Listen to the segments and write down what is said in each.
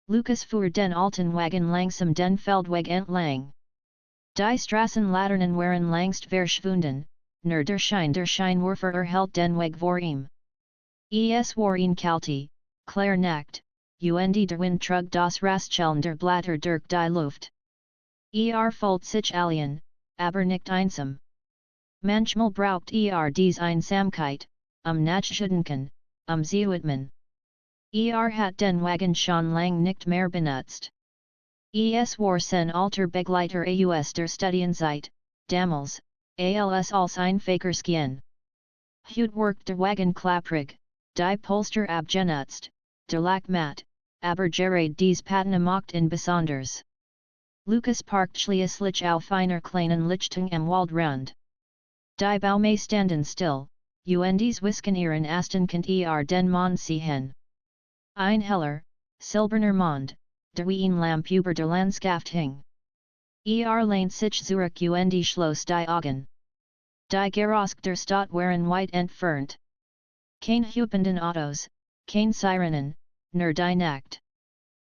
Lucas für den alten Wagen langsam den Feldweg entlang. Die Straßen Laternen waren langst verschwunden, nur der Scheinwerfer erhellt den Weg vor ihm. Es war ein kalte, klare Nacht, und der Wind trug das Rascheln der Blätter durch die Luft. Fühlt sich allein, aber nicht einsam. Manchmal braucht dies Einsamkeit, nachzudenken, zu atmen. Hat den Wagen schon lang nicht mehr benutzt. Es war sein alter Begleiter aus der Studienzeit, damals, als ein Fakerskin. Heute workt der Wagen klapprig, die Polster abgenutzt, der Lack matt, aber gerade dies Patina macht in besonders. Lucas parkt schließlich auf einer kleinen Lichtung am Waldrand. Die Baume standen still, und Whisken ihren Astenkant den Mond sehen. Ein heller, silberner Mond, der wie ein Lamp über der Landschaft hing. Lehnt sich zurück und schloss die Augen. Die Geräusche der Stadt waren weit entfernt. Kein hupenden Autos, kein Sirenen, nur die Nacht.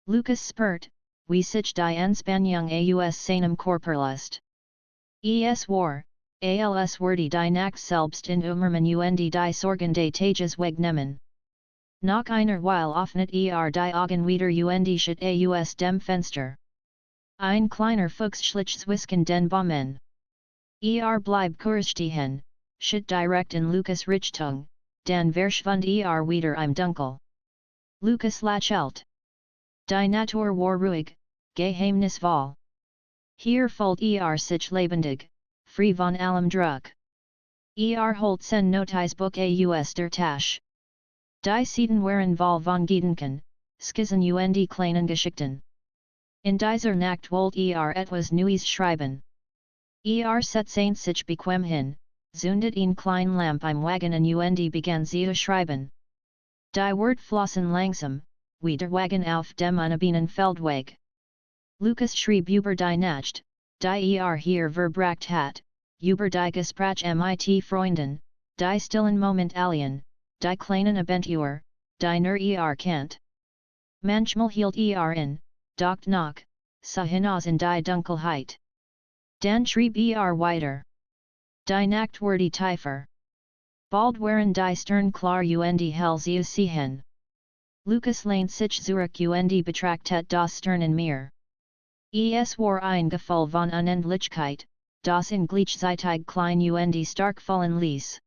Lucas spurt, wie sich die Anspannung aus seinem Körper lässt. Es war, als würde die Nacht selbst in Umarmen und die Sorgen des Tages wegnehmen. Nach einer Weile öffnet die Augen wieder und schaut aus dem Fenster. Ein kleiner Fuchs schlich zwischen den Bäumen. Bleibt kurz stehen, schaut direkt in Lucas Richtung, dann verschwand wieder im Dunkel. Lucas lächelt. Die Natur war ruhig, geheimnisvoll. Hier fühlt sich lebendig, frei von allem Druck. Holt sein Notizbuch aus der Tasche. Die Seiten waren voll von Gedanken, Skizzen und kleinen Geschichten. In dieser Nacht wollt etwas Neues schreiben. Setzt sich bequem hin, zündet ein klein Lamp im Wagen und begann zu schreiben. Die Wort flossen langsam, wie der Wagen auf dem unebenen Feldweg. Lucas schrieb über die Nacht, die hier verbracht hat, über die Gespräche mit Freunden, die stillen Moment allein, die kleinen Abentur, die nur kennt. Manchmal hielt in, doch noch, sah hinaus in die Dunkelheit. Dann schrieb weiter. Die Nacht wurde tiefer. Bald waren die Sterne klar und hell zu sehen. Lucas lehnt sich zurück und betrachtet das Sternenmeer. Es war ein Gefühl von Unendlichkeit, das in gleichzeitig klein und stark fallen ließ.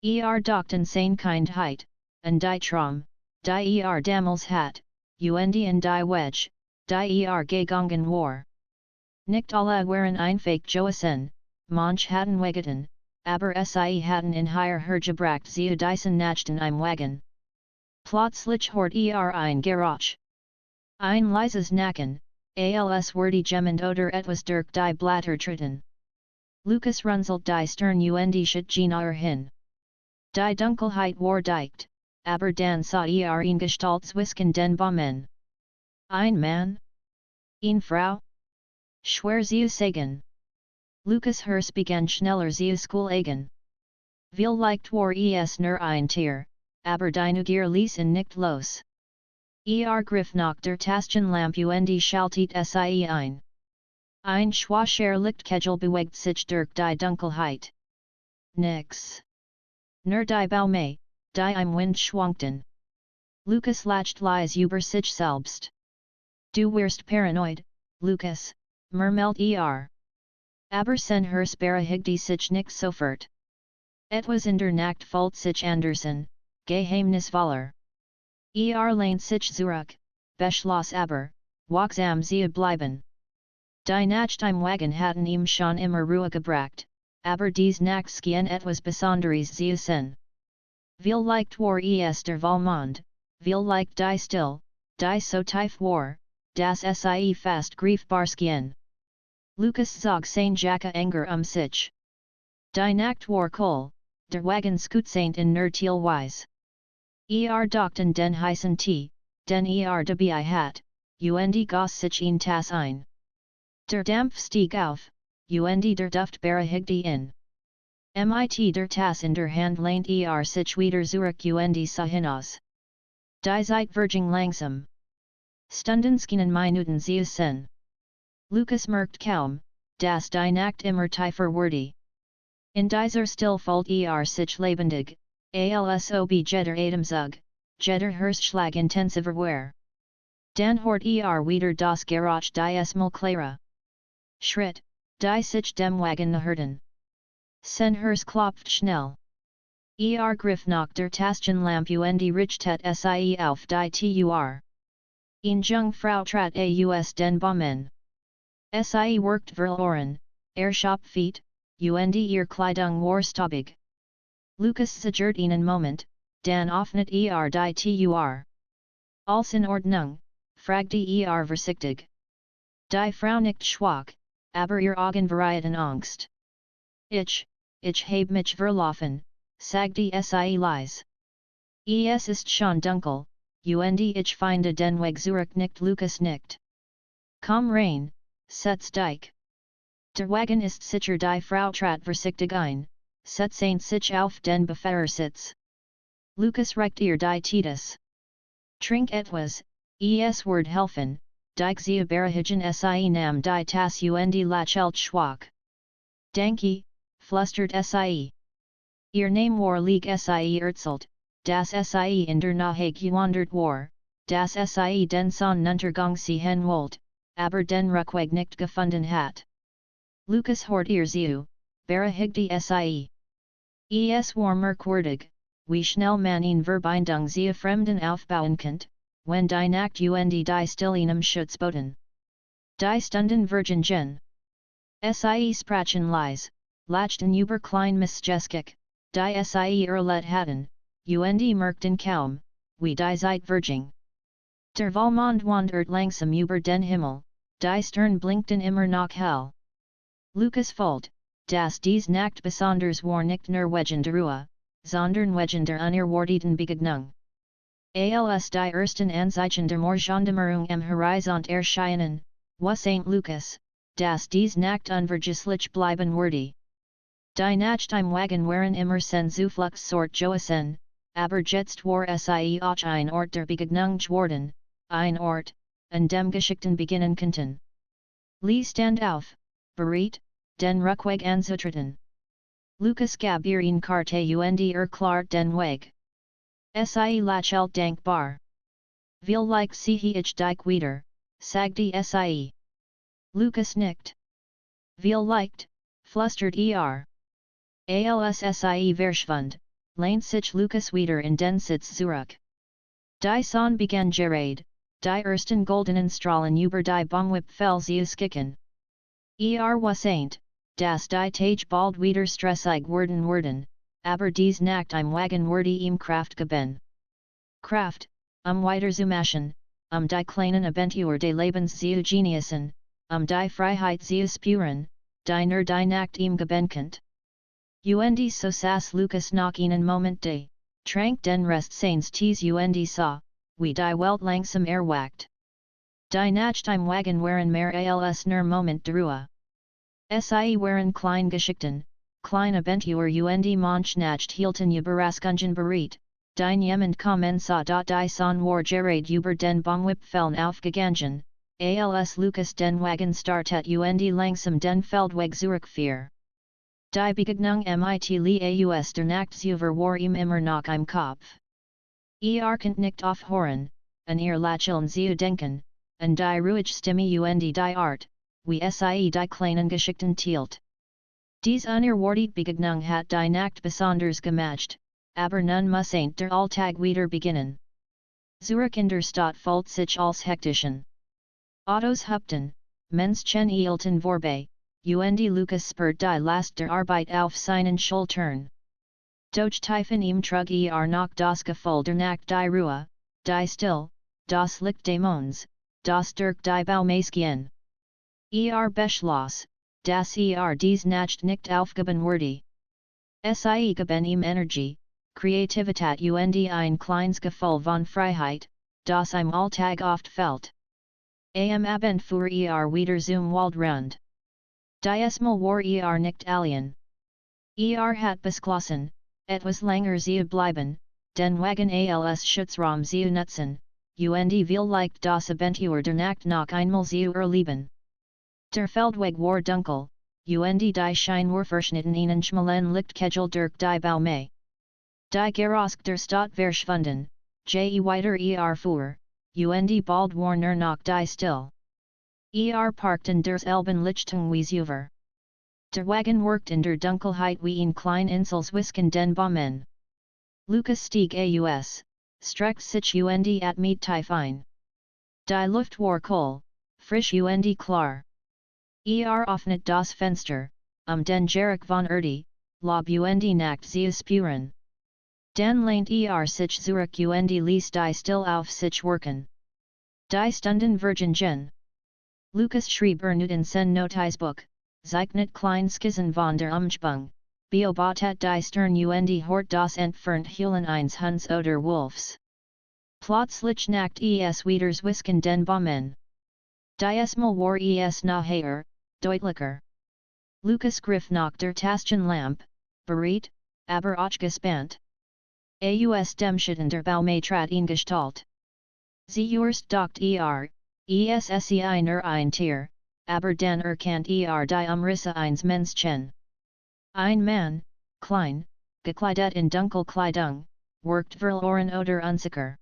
Dachten seine Kindheit, und die Traum, die damals hat, und in die Wedge, die gegangen war. Nicht alle waren einfach Joassen, manch hatten Wegeten, aber sie hatten in hier hergebracht zu diesen Nachten im Wagen. Plötzlich hort ein Geräusch. Ein leises Knacken, als wurde jemand oder etwas durch die Blätter treten. Lucas runzelt die Stirn und schaut genauer hin. Die Dunkelheit war dicht, aber dann sah eine Gestalt zwischen den Bäumen. Ein Mann? Eine Frau? Schwer zu sagen. Lucas Hers begann schneller zu schlagen. Vielleicht war es nur ein Tier, aber die Neugier ließ ihn nicht los. Griff nach der Taschenlampe und schaltet sie ein. Ein schwacher Lichtkegel bewegt sich durch die Dunkelheit. Nix. Nur die Bäume, die im Wind schwankten. Lucas lacht leise über sich selbst. Du wirst paranoid, Lucas, murmelt Aber sen beruhigte sich nicht sofort. Etwas in der Nacht fühlt sich andersen, geheimnisvoller. Lehnt sich zurück, beschloss aber, wachsam zu bleiben. Die Nacht im Wagen hatten ihm schon immer Ruhe gebracht, aber dies Nacht schien etwas Besonderes zu sein. Vielleicht war es der Vollmond, vielleicht die still, die so tief war, dass sie fast greifbar schien. Lucas zog seine Jacke enger sich. Die Nacht war cool, der Wagen skutzend in nur Teilweise. Dachten den heißen Tee, den dabei hat, und goss sich in Tass ein. Der Dampf stieg auf, und der Duft beruhigte ihn. Mit der Tass in der Hand lehnt sich wieder zurück und sah hinaus. Die Zeit verging langsam. Stundenskinen Minuten Sie sen. Lukas merkt kaum, das die Nacht immer tiefer wurde. In dieser Stillfold sich lebendig, als ob jeder Atemzug, jeder Herzschlag intensiver wäre. Dan hort wieder das Geräusch dies mal klarer. Schritt, die sich dem Wagen näherten. Sein Herz klopft schnell. Griff nach der Taschenlampe und richtet sie auf die Tour. Eine junge Frau trat aus den Bäumen. Sie worked verloren, Shop feet, und ihr Kleidung war staubig. Lukas zagert einen Moment, dann öffnet die Tour. Alles in Ordnung, fragte vorsichtig. Die Frau nickt schwach, aber ihr Augen variieren Angst. Ich habe mich verlaufen, sagte sie leise. Es ist schon dunkel, und ich finde den Weg zurück nicht. Lukas nickt. Komm rein, setz dich. Der Wagen ist sicher. Die Frau trat vorsichtig ein, setzte sich auf den Beifahrersitz. Lukas reicht ihr die Titus. Trink etwas, es wird helfen, dich sie beruhigen. Sie nahm die Tasse und lächelte schwach. Danke, flüstert sie. Ihr Name war Lieg. Sie erzählt, dass sie in der Nahe gewandert war, dass sie den Sonnenuntergang sehen wollte, aber den Rückweg nicht gefunden hat. Lukas hort ihr zu, beruhigte sie. Es war merkwürdig, wie schnell man eine Verbindung zu Fremden aufbauen konnte, wenn die Nacht und die Stille einem Schutz boten. Die Stunden vergingen. Sie sprachen leise, lachten über klein Missgeschick, die sie erlebt hatten, und merkten kaum, wie die Zeit verging. Der Vollmond wandert langsam über den Himmel, die Sterne blinkten immer noch hell. Lukas fühlt, dass dies Nacht besonders war nicht nur wegen der Ruhe, sondern wegen der unerwarteten Begegnung. Als die ersten Anzeichen der Morgendämmerung am Horizont erscheinen, wusste Lukas, dass dies Nacht unvergesslich bleiben würde. Die Nacht im Wagen waren immer sen Zufluchtsort Joasen, aber jetzt war sie auch ein Ort der Begegnung geworden, ein Ort, an dem Geschichten beginnen könnten. Stand auf, bereit, den Rückweg anzutreten. Lukas gab ihr eine Karte und klart den Weg. Sie lächelt dankbar. Vielleicht sehe ich dich wieder, sagte sie. Lukas nickt. Vielleicht, flüstert Als sie verschwand, lehnt sich Lukas wieder in den Sitz zurück. Die Sonne begann gerade, die ersten goldenen Strahlen über die Baumwipfel zu skicken. Wusste, dass die Tage bald wieder stressig werden, aber dies Nacht im Wagen wurde ihm Kraft geben. Kraft, weiter zu machen, die kleinen Abentur des Lebens zu genießen, die Freiheit zu spüren, die nur die Nacht ihm geben konnte. Und so saß Lukas noch einen Moment trank den Rest seines Tees und sah, wie die Welt langsam erwacht. Die Nacht im Wagen waren mehr als nur Moment der Ruhe. Sie waren klein Geschichten, klein Abentur und manch Nacht hielten Überraschungen bereit, die niemand kommen sah. Die Sonne war gerade über den Baumwipfeln aufgegangen, als Lukas den Wagen startet und langsam den Feldweg zurückfuhr. Die Begegnung mit aus der Nacht zuvor war ihm immer noch im Kopf. Konnte nicht aufhören, an ihr Lächeln zu denken, an die ruhige Stimme und die Art, wie sie die kleinen Geschichten teilt. Dies unerwartete Begegnung hat die Nacht besonders gemacht, aber nun muss der Alltag wieder beginnen. Zurück in der Stadt fühlt sich als hektischen. Autos hupten, Menschen hielten vorbei, und Lukas spürt die Last der Arbeit auf seinen Schultern. Doch tiefen ihm trug noch das Gefühl der Nacht, die Ruhe, die Still, das Licht des Monds, das durch die Baumaskien. Beschloss, dass dies Nacht nicht aufgeben würde. Sie geben ihm Energie, Kreativität und ein kleines Gefühl von Freiheit, das im Alltag oft fehlt. Am Abend fuhr wieder zum Waldrand. Diesmal war nicht allein. Hat beschlossen, etwas länger zu bleiben, den Wagen als Schutzraum zu nutzen, und vielleicht das Abentur der Nacht noch einmal zu erleben. Der Feldweg war dunkel, und die Scheinwerferschnitten ihnen schmalen Lichtkegel durch die Baume. Die Gerosk der Stadt verschwunden, weiter fuhr, und bald war noch die still. Parkten der Elben Lichtung wies über. Der Wagen worked in der Dunkelheit wie ein klein Insel zwischen den Bäumen. Lukas stieg aus, streckte sich und atmete tief ein. Die Luft war kohl, frisch und klar. Öffnet das Fenster, den Geruch von Lob und Nacht zu spüren. Dann lehnt sich zurück und ließ die still auf sich wirken. Die Stunden vergingen. Lukas schrieb in sein Notizbuch, zeichnet klein Skizzen von der Umgebung, beobachtet die Stern und hort das entfernt Heulen eines Hunds oder Wolfs. Plötzlich nacht wieder zwischen den Bäumen. Diesmal war nachher, deutlicher. Lukas griff nach der Taschenlampe, bereit, aber auch gespannt. Aus dem Schatten der Baume trat eine Gestalt. Sie dacht essse ein Tier, aber dann erkannt die Umrisse eines Menschen. Ein Mann, klein, gekleidet in Dunkelkleidung, wirkt verloren oder unsicher.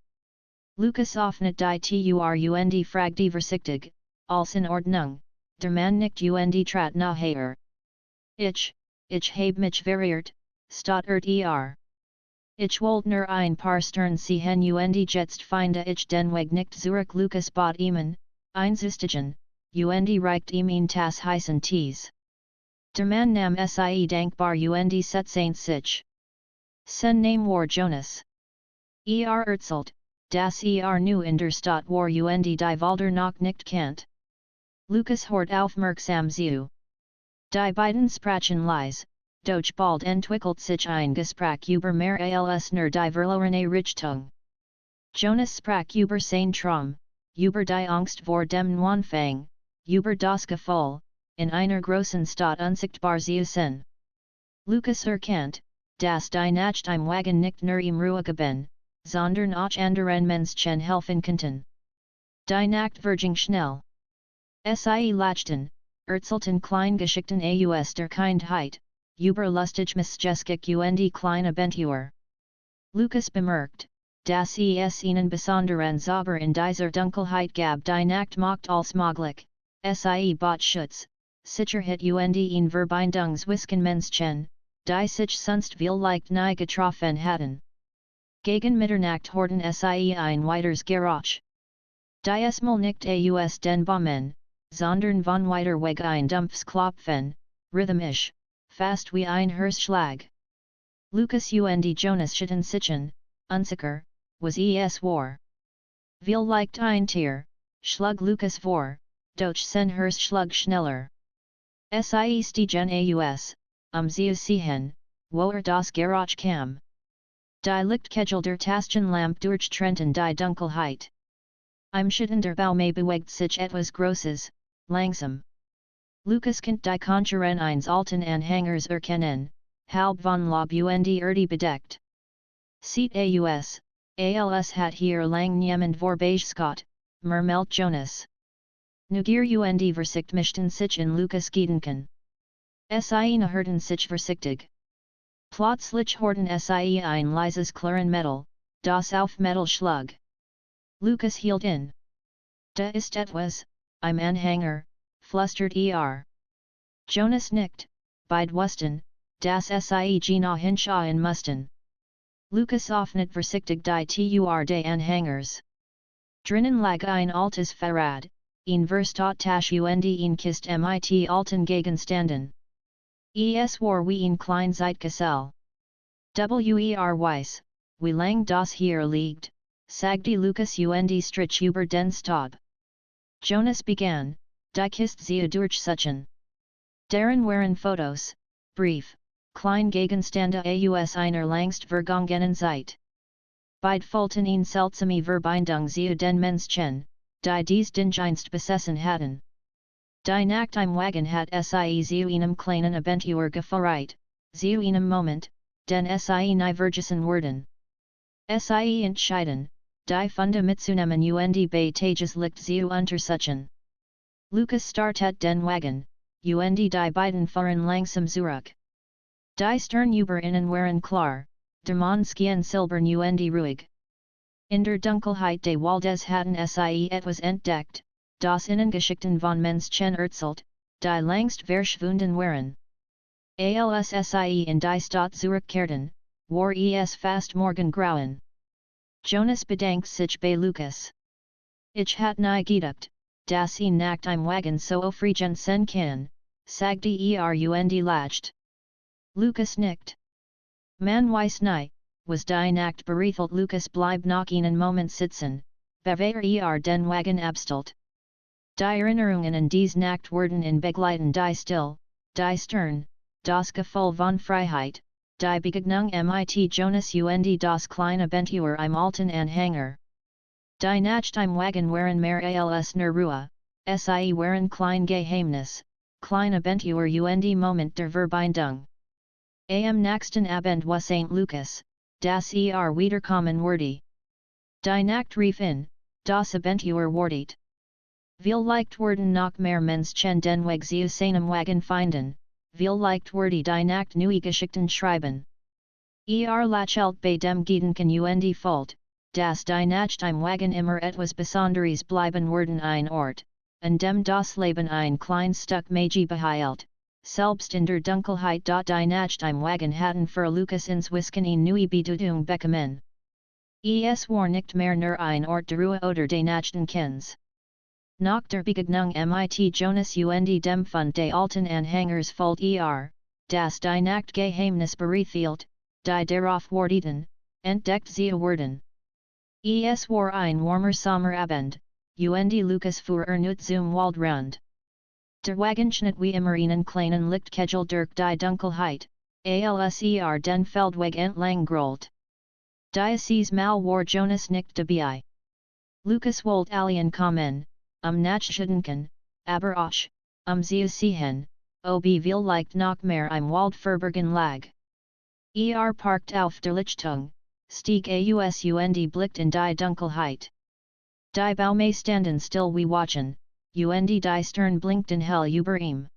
Lukas öffnet die Tür und fragte vorsichtig, alles in Ordnung, der Mann nickt und trat nachher. Ich hab mich verirrt, stottert Ich wollte ein paar Stern sehen und jetzt finde ich den Weg nicht zurück. Lukas bot ihm, einzustigen, und reicht ihm ein Tass heißen Tees. Der Mann nahm sie dankbar und setzte sich. Sein Name war Jonas. Erzählt, dass nu in der Stadt war und die Wälder noch nicht kennt. Lukas hort aufmerksam zu. Die beiden sprachen leise, doch bald entwickelt sich ein Gespräch über mehr als nur die verlorene Richtung. Jonas sprach über sein Traum, über die Angst vor dem Anfang, über das Gefühl, in einer großen Stadt unsichtbar zu sein. Lukas erkannt, dass die Nacht im Wagen nicht nur im Ruhe bin, sondern auch anderen Menschen helfen könnten. Die Nacht verging schnell. Sie lachten, erzählten Kleingeschichten aus der Kindheit, über lustig missgeschick und kleine Abentur. Lukas bemerkt, dass es ihnen besonderen Zauber in dieser Dunkelheit gab. Die Nacht macht als möglich, bot Schutz, Sicherheit und in Verbindung zwischen Menschen, die sich sonst vielleicht nie getroffen hatten. Gegen Mitternacht horten sie ein weiteres Geräusch. Diesmal nicht aus den Bäumen, sondern von weiter weg ein dumpfes Klopfen, rhythmisch, fast wie ein Herzschlag. Lukas und Jonas schauten sich, unsicher, was es war. Vielleicht ein Tier, schlug Lukas vor, doch sein Herz schlug schneller. Sie stiegen aus, zu sehen, woher das Geräusch kam. Die Lichtkegel der Taschenlampe durchtrennten die Dunkelheit. Im Schatten der Baume bewegt sich etwas Großes, langsam. Lukas konnte die Konturen eines alten Anhängers erkennen, halb von Laub und Erde bedeckt. Sieht als hat hier lang niemand vorbeigeschaut, murmelt Jonas. Nugier und Versicht mischten sich in Lukas Gedanken. Sie hörten sich vorsichtig. Plötzlich horten sie ein leises Klirren Metal, das auf Metal schlug. Lukas hielt in. Da ist etwas, im Anhänger, flüstert Jonas nickt, beide wussten, dass sie genau hinschauen mussten. Lukas öffnet vorsichtig die Tür des Anhängers. Drinnen lag ein altes Fahrrad, ein Verstadt und ein Kist mit alten Gegenständen. Es war wie ein klein Zeitgestell. Weiss, wie lang das hier liegt, sagte Lukas und strich über den Staub. Jonas begann, die Kist zu durchsuchen. Darin waren Fotos, Brief, klein Gegenstände aus einer längst vergangenen Zeit. Beide fühlten eine seltsame Verbindung zu den Menschen, die dies Dienst besessen hatten. Die Nacht im Wagen hat sie zu einem kleinen Abentur geführt, zu einem Moment, den sie nie vergessen würden. Sie entschieden, die Funda mitzunehmen und bei Tageslicht zu untersuchen. Lukas startet den Wagen, und die beiden fahren langsam zurück. Die Stern über innen waren klar, der Mann schien silbern und ruhig. In der Dunkelheit des Waldes hatten sie etwas entdeckt, das Innengeschichten von Menschen erzählt, die längst verschwunden waren. Als sie in die Stadt zurückkehrten, war es fast morgengrauen. Jonas bedankt sich bei Lukas. Ich hatte nie gedacht, dass Nacht im Wagen so aufregend sein kann, sagte und lacht. Lukas nickt. Man weiß nie, was die Nacht berethelt. Lukas blieb noch einen Moment sitzen, bevor den Wagen abstellt. Die Erinnerungen an diese Nacht wurden in begleiten die Still, die Stern, das Gefühl von Freiheit, die Begegnung mit Jonas und das kleine Abenteuer im alten Anhänger. Die Nacht im Wagen waren mehr als nur Ruhe, sie waren klein Geheimnis, klein Abenteuer und Moment der Verbindung. Am nächsten Abend war St. Lukas, das wiederkommen wurde. Die Nacht rief in, das Abenteuer wartet. Vielleicht werden noch mehr Menschen den Weg zu seinem Wagen finden, vielleicht wurde die Nacht neue Geschichten schreiben. Lächelt bei dem Gedanken und fühlt, dass die Nacht im Wagen immer etwas Besonderes bleiben werden, ein Ort, an dem das Leben ein klein Stück Magie behält, selbst in der Dunkelheit. Die Nacht im Wagen hatten für Lukas inzwischen eine neue Bedeutung bekommen. Es war nicht mehr nur ein Ort der Ruhe oder des Nachdenkens. Nach der Begegnung mit Jonas und dem Fund des alten Anhängers fühlt dass die Nacht Geheimnis berethelt, die darauf warteten, entdeckt zu werden. Es war ein warmer Sommerabend, und Lukas fuhr erneut zum Waldrand. Der Wagen schnitt wie immer einen kleinen Lichtkegel durch die Dunkelheit, als den Feldweg entlang grollt. Dieses Mal war Jonas nicht dabei. Lukas wollte allen kommen, Nachdenken, aber auch, zu sehen, ob vielleicht noch mehr im Wald verborgen lag. Parkt auf der Lichtung, stieg aus und blickt in die Dunkelheit. Die Bäume standen still wie Wachen, und die Stern blinkten hell über ihm.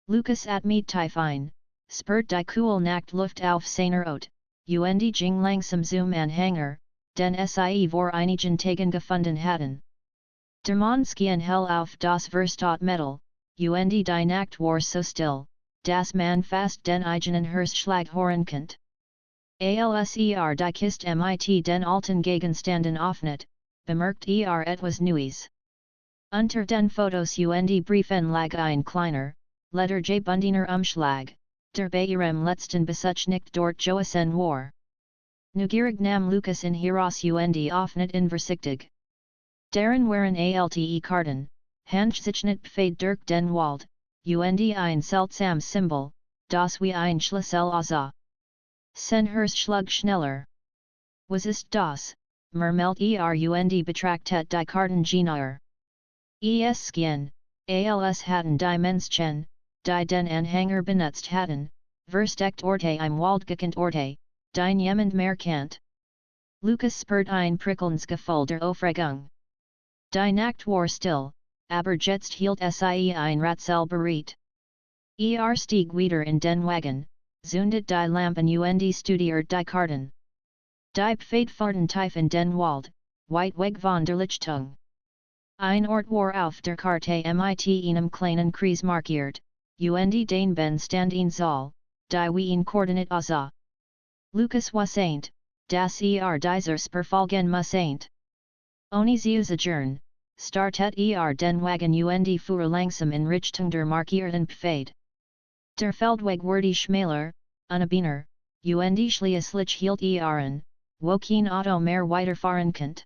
Lukas atmet tief ein, spürt die cool Nachtluft auf seiner Haut, und ging langsam zum Anhänger, den sie vor einigen Tagen gefunden hatten. Der Mann schien hell auf das Verstadtmittel, und die Nacht war so still, dass man fast den eigenen Herzschlag hören konnte. Als die Kiste mit den alten Gegenständen öffnet, bemerkt etwas Neues. Unter den Fotos und Briefen lag ein kleiner, ledergebundener Umschlag, der bei ihrem letzten Besuch nicht dort gewesen war. Neugierig nahm Lukas ihn heraus und öffnet ihn vorsichtig. Darin waren alte Karten, handgezeichnet befehlt durch den Wald, und ein seltsam Symbol, das wie ein Schlüssel aussah. Sein Herz schlug schneller. Was ist das? Murmelt und betrachtet die Karten genauer. Es schien, als hatten die Menschen, die den Anhänger benutzt hatten, versteckt Orte im Wald gekannt Orte, die niemand mehr kennt. Lukas spürt ein prickelndes Gefühl der Aufregung. Die Nacht war still, aber jetzt hielt sie ein Rätsel bereit. Stieg wieder in den Wagen, zündet die Lampen und studiert die Karten. Die Pfadfahrten tief in den Wald, weit weg von der Lichtung. Ein Ort war auf der Karte mit einem kleinen Kreis markiert, und den Ben standen soll, die wie ein Koordinat aussah. Lukas wusste, dass dieses verfolgen musste. Ohne zu zögern, startet den Wagen und fuhr langsam in Richtung der markierten Pfad. Der Feldweg wurde schmäler, unebener, und schließlich hielt an, wo kein Auto mehr weiterfahren konnte.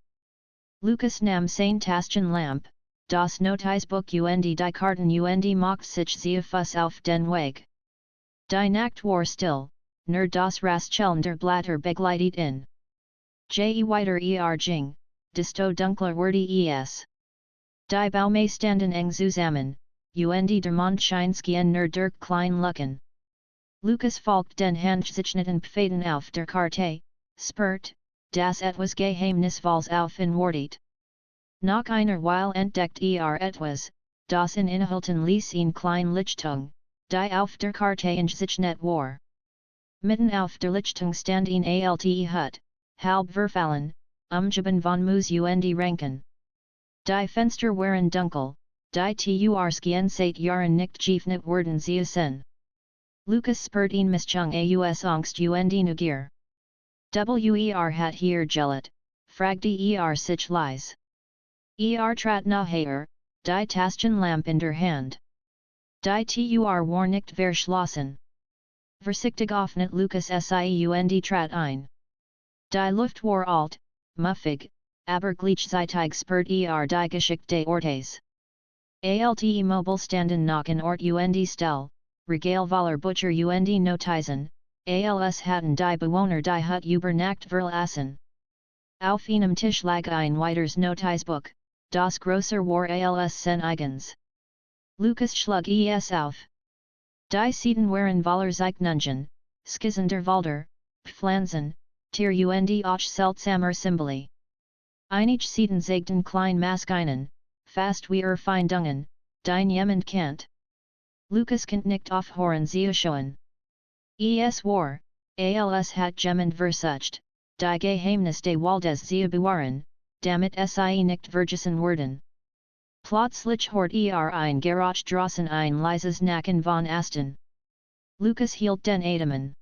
Lukas nahm sein Taschenlamp, das Notizbuch und die Karten und machte sich zu Fuß auf den Weg. Die Nacht war still, nur das Rascheln der Blätter begleitet ihn. Je weiter ging, desto dunkler wurde es. Die Bäume standen eng zusammen, und der Mondschein schien nur durch klein Lucken. Lukas folgt den handgezeichneten Pfaden auf der Karte, spürt, das etwas Geheimnisvolles auf in Wortet. Noch einer Weil entdeckt etwas, das in Inhalten ließ ihn klein Lichtung, die auf der Karte in sich net war. Mitten auf der Lichtung stand ein alte Hut, halb verfallen, umgeben von Moos und Ranken. Die Fenster waren dunkel, die Turskien seit Jahren nicht geöffnet worden sind. Lucas spurt ihn Mischung aus Angst und Neugier. Hat hier gelet, fragte sich leise. Trat nachher, die Taschenlampe in der Hand. Die war nicht verschlossen. Vorsichtig öffnet Lucas und trat ein. Die Luft war alt, muffig, aber gleichzeitig spürt die Geschichte Ortes. Alte Mobile standen noch in Ort und Stelle, Regal voller Butcher und Notizen, als hatten die Bewohner die Hut über Nacht verlassen. Auf einem Tisch lag ein weiteres Notizbuch, das größer war als sein eigens. Lucas schlug es auf. Die Seiten waren voller Zeichnungen, Skizzen der Wälder, Pflanzen, Tier und auch seltsamer Symbole. Einige Seiten zeigten klein Maschinen, fast wie Erfindungen, die niemand kennt. Lucas konnte nicht aufhören sie schauen. Es war, als hat jemand versucht, die Geheimnis des Waldes zu bewahren, damit sie nicht vergessen werden. Plötzlich hört ein Geräusch draußen ein leises Knacken von Asten. Lucas hielt den Atem.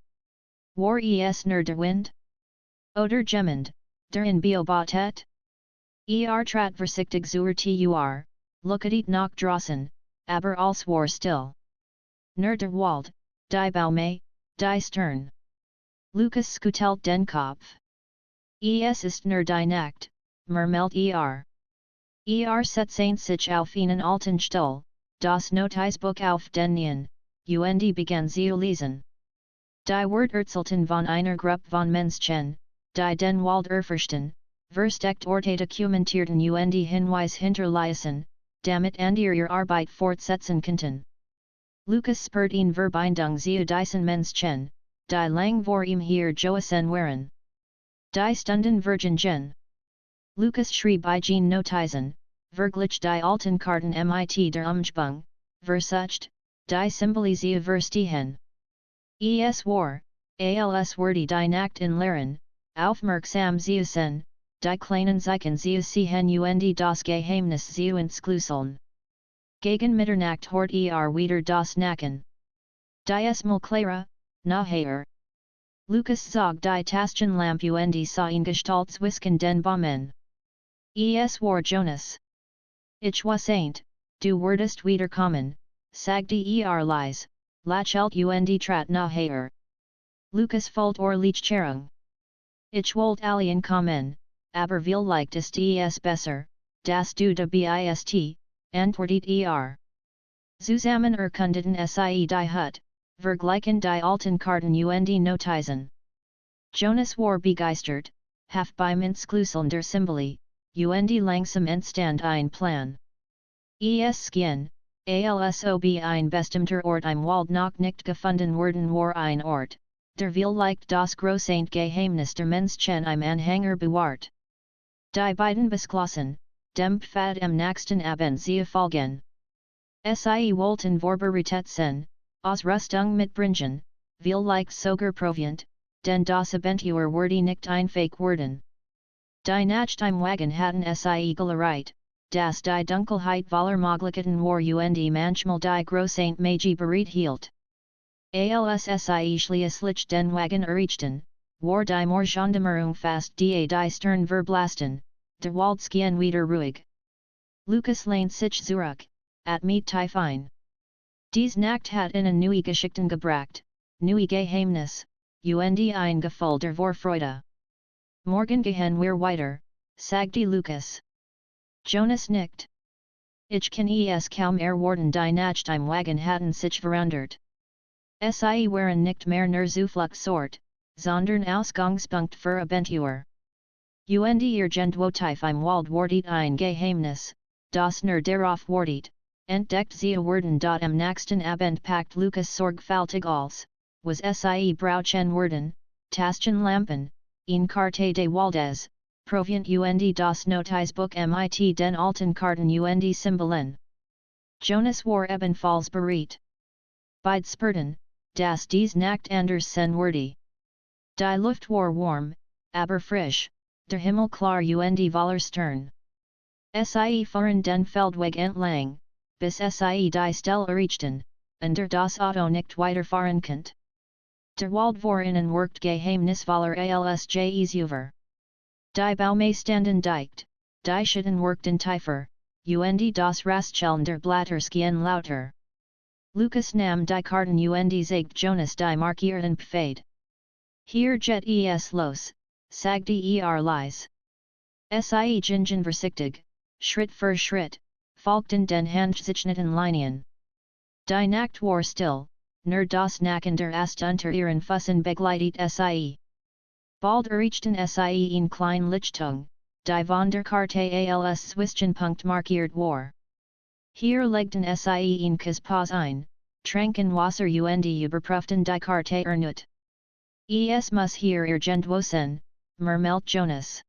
War es nur der Wind? Oder jemand, der in beobachtet? Trat vorsichtig zur lookte nach draußen, aber alles war still. Nur der Wald, die Bäume, die Stern. Lucas schüttelt den Kopf. Es ist nur die Nacht, murmelt setzt sich auf einen alten Stuhl, das Notizbuch auf den Knien, und begann zu lesen. Die Wort erzählten von einer Gruppe von Menschen, die den Wald erforschten, versteckt Orte dokumentierten und Hinweis hinterließen, damit ihre Arbeit fortsetzen konnten. Lucas spurt ihn Verbindung zu diesen Menschen, die lang vor ihm hier Joasen waren. Die Stunden Virgin. Lucas schrieb igen Notizen, verglich die alten Karten mit der Umgebung, versucht, die Symbole zu verstehen. Es war, als würde die Nacht in Lehren, aufmerksam zu sein, die kleinen Zeichen zu sehen und das Geheimnis zu entschlüsseln. Gegen Mitternacht hört wieder das Knacken. Die Mulclara, nachher. Lucas zog die Taschenlampe und sah ihn Gestalt zwischen den Bäumen. Es war Jonas. Ich was ain't, du wurdest wiederkommen, sagte leise, lächelt und trat nachher. Lucas folgt Lichtcherung. Ich wollte allen kommen, aber vielleicht ist es besser, dass du da bist, antwortet Zusammen erkundeten sie die Hut, vergleichen die alten Karten und Notizen. Jonas war begeistert, half beim Entschlüsseln der Symbole, und langsam entstand ein Plan. Es schien, als ob ein bestimmter Ort im Wald noch nicht gefunden worden war ein Ort, der vielleicht das große Geheimnis der Menschen im Anhänger bewahrt. Die beiden beschlossen, dem Pfad am nächsten Abend zu folgen. Sie wollten vorbereitet Ausrüstung mitbringen, vielleicht sogar Proviant, denn das Abenteuer wurde nicht einfach werden. Die Nacht im Wagen hatten sie gelehrt, dass die Dunkelheit voller Möglichkeiten war und manchmal die große Magie bereit hielt. Als sie schließlich den Wagen erreichten, war die Morgendämmerung fast die Stern verblasten, der Wald schien wieder ruhig. Lucas lehnt sich zurück, mit Fein. Dies Nacht hat ihnen neue Geschichten gebracht, neue Geheimnis, und ein Gefühl der Vorfreude. Morgen gehen wir weiter, sagte Lucas. Jonas nickt. Ich kann es kaum erwarten die Nacht im Wagen hatten sich verändert. Sie waren nicht mehr nur Zufluchtsort, sondern Ausgangspunkt für Abenteuer. Und irgendwo im Wald wartet ein Geheimnis, das nur darauf wartet, entdeckt zu werden. Am nächsten Abend packt Lucas sorgfältig alles, was sie brauchen werden, Taschenlampen, in Carte de Waldes, Provient und das Notizbuch mit den alten Karten und Symbolen. Jonas war ebenfalls bereit. Beide Spurten, dass dies Nacht anders sein würde. Die Luft war warm, aber frisch, der Himmel klar und Waller Stern. Sie fuhren den Feldweg entlang, bis sie die Stelle erreichten, under das Auto nicht weiterfahren konnte. Der Wald war innen workt geheimnisvoller als jes über. Die Baume standen dicht, die Schatten workten tiefer, und das Rascheln der Blätter schien lauter. Lucas nam die Karten und zeigt Jonas die markierten Pfade. Hier geht es los, sagte Leise. Sie gingen vorsichtig, Schritt für Schritt, folgten den handgezeichneten Linien. Die Nacht war still, nur das Knacken der Ast unter ihren Füßen begleitet sie. Bald erreichten sie in klein Lichtung, die von der Karte als Zwischenpunkt markiert war. Hier legten sie in Kaspas ein, tranken Wasser und überprüften die Karte erneut. Es muss hier irgendwo sein, murmelt Jonas.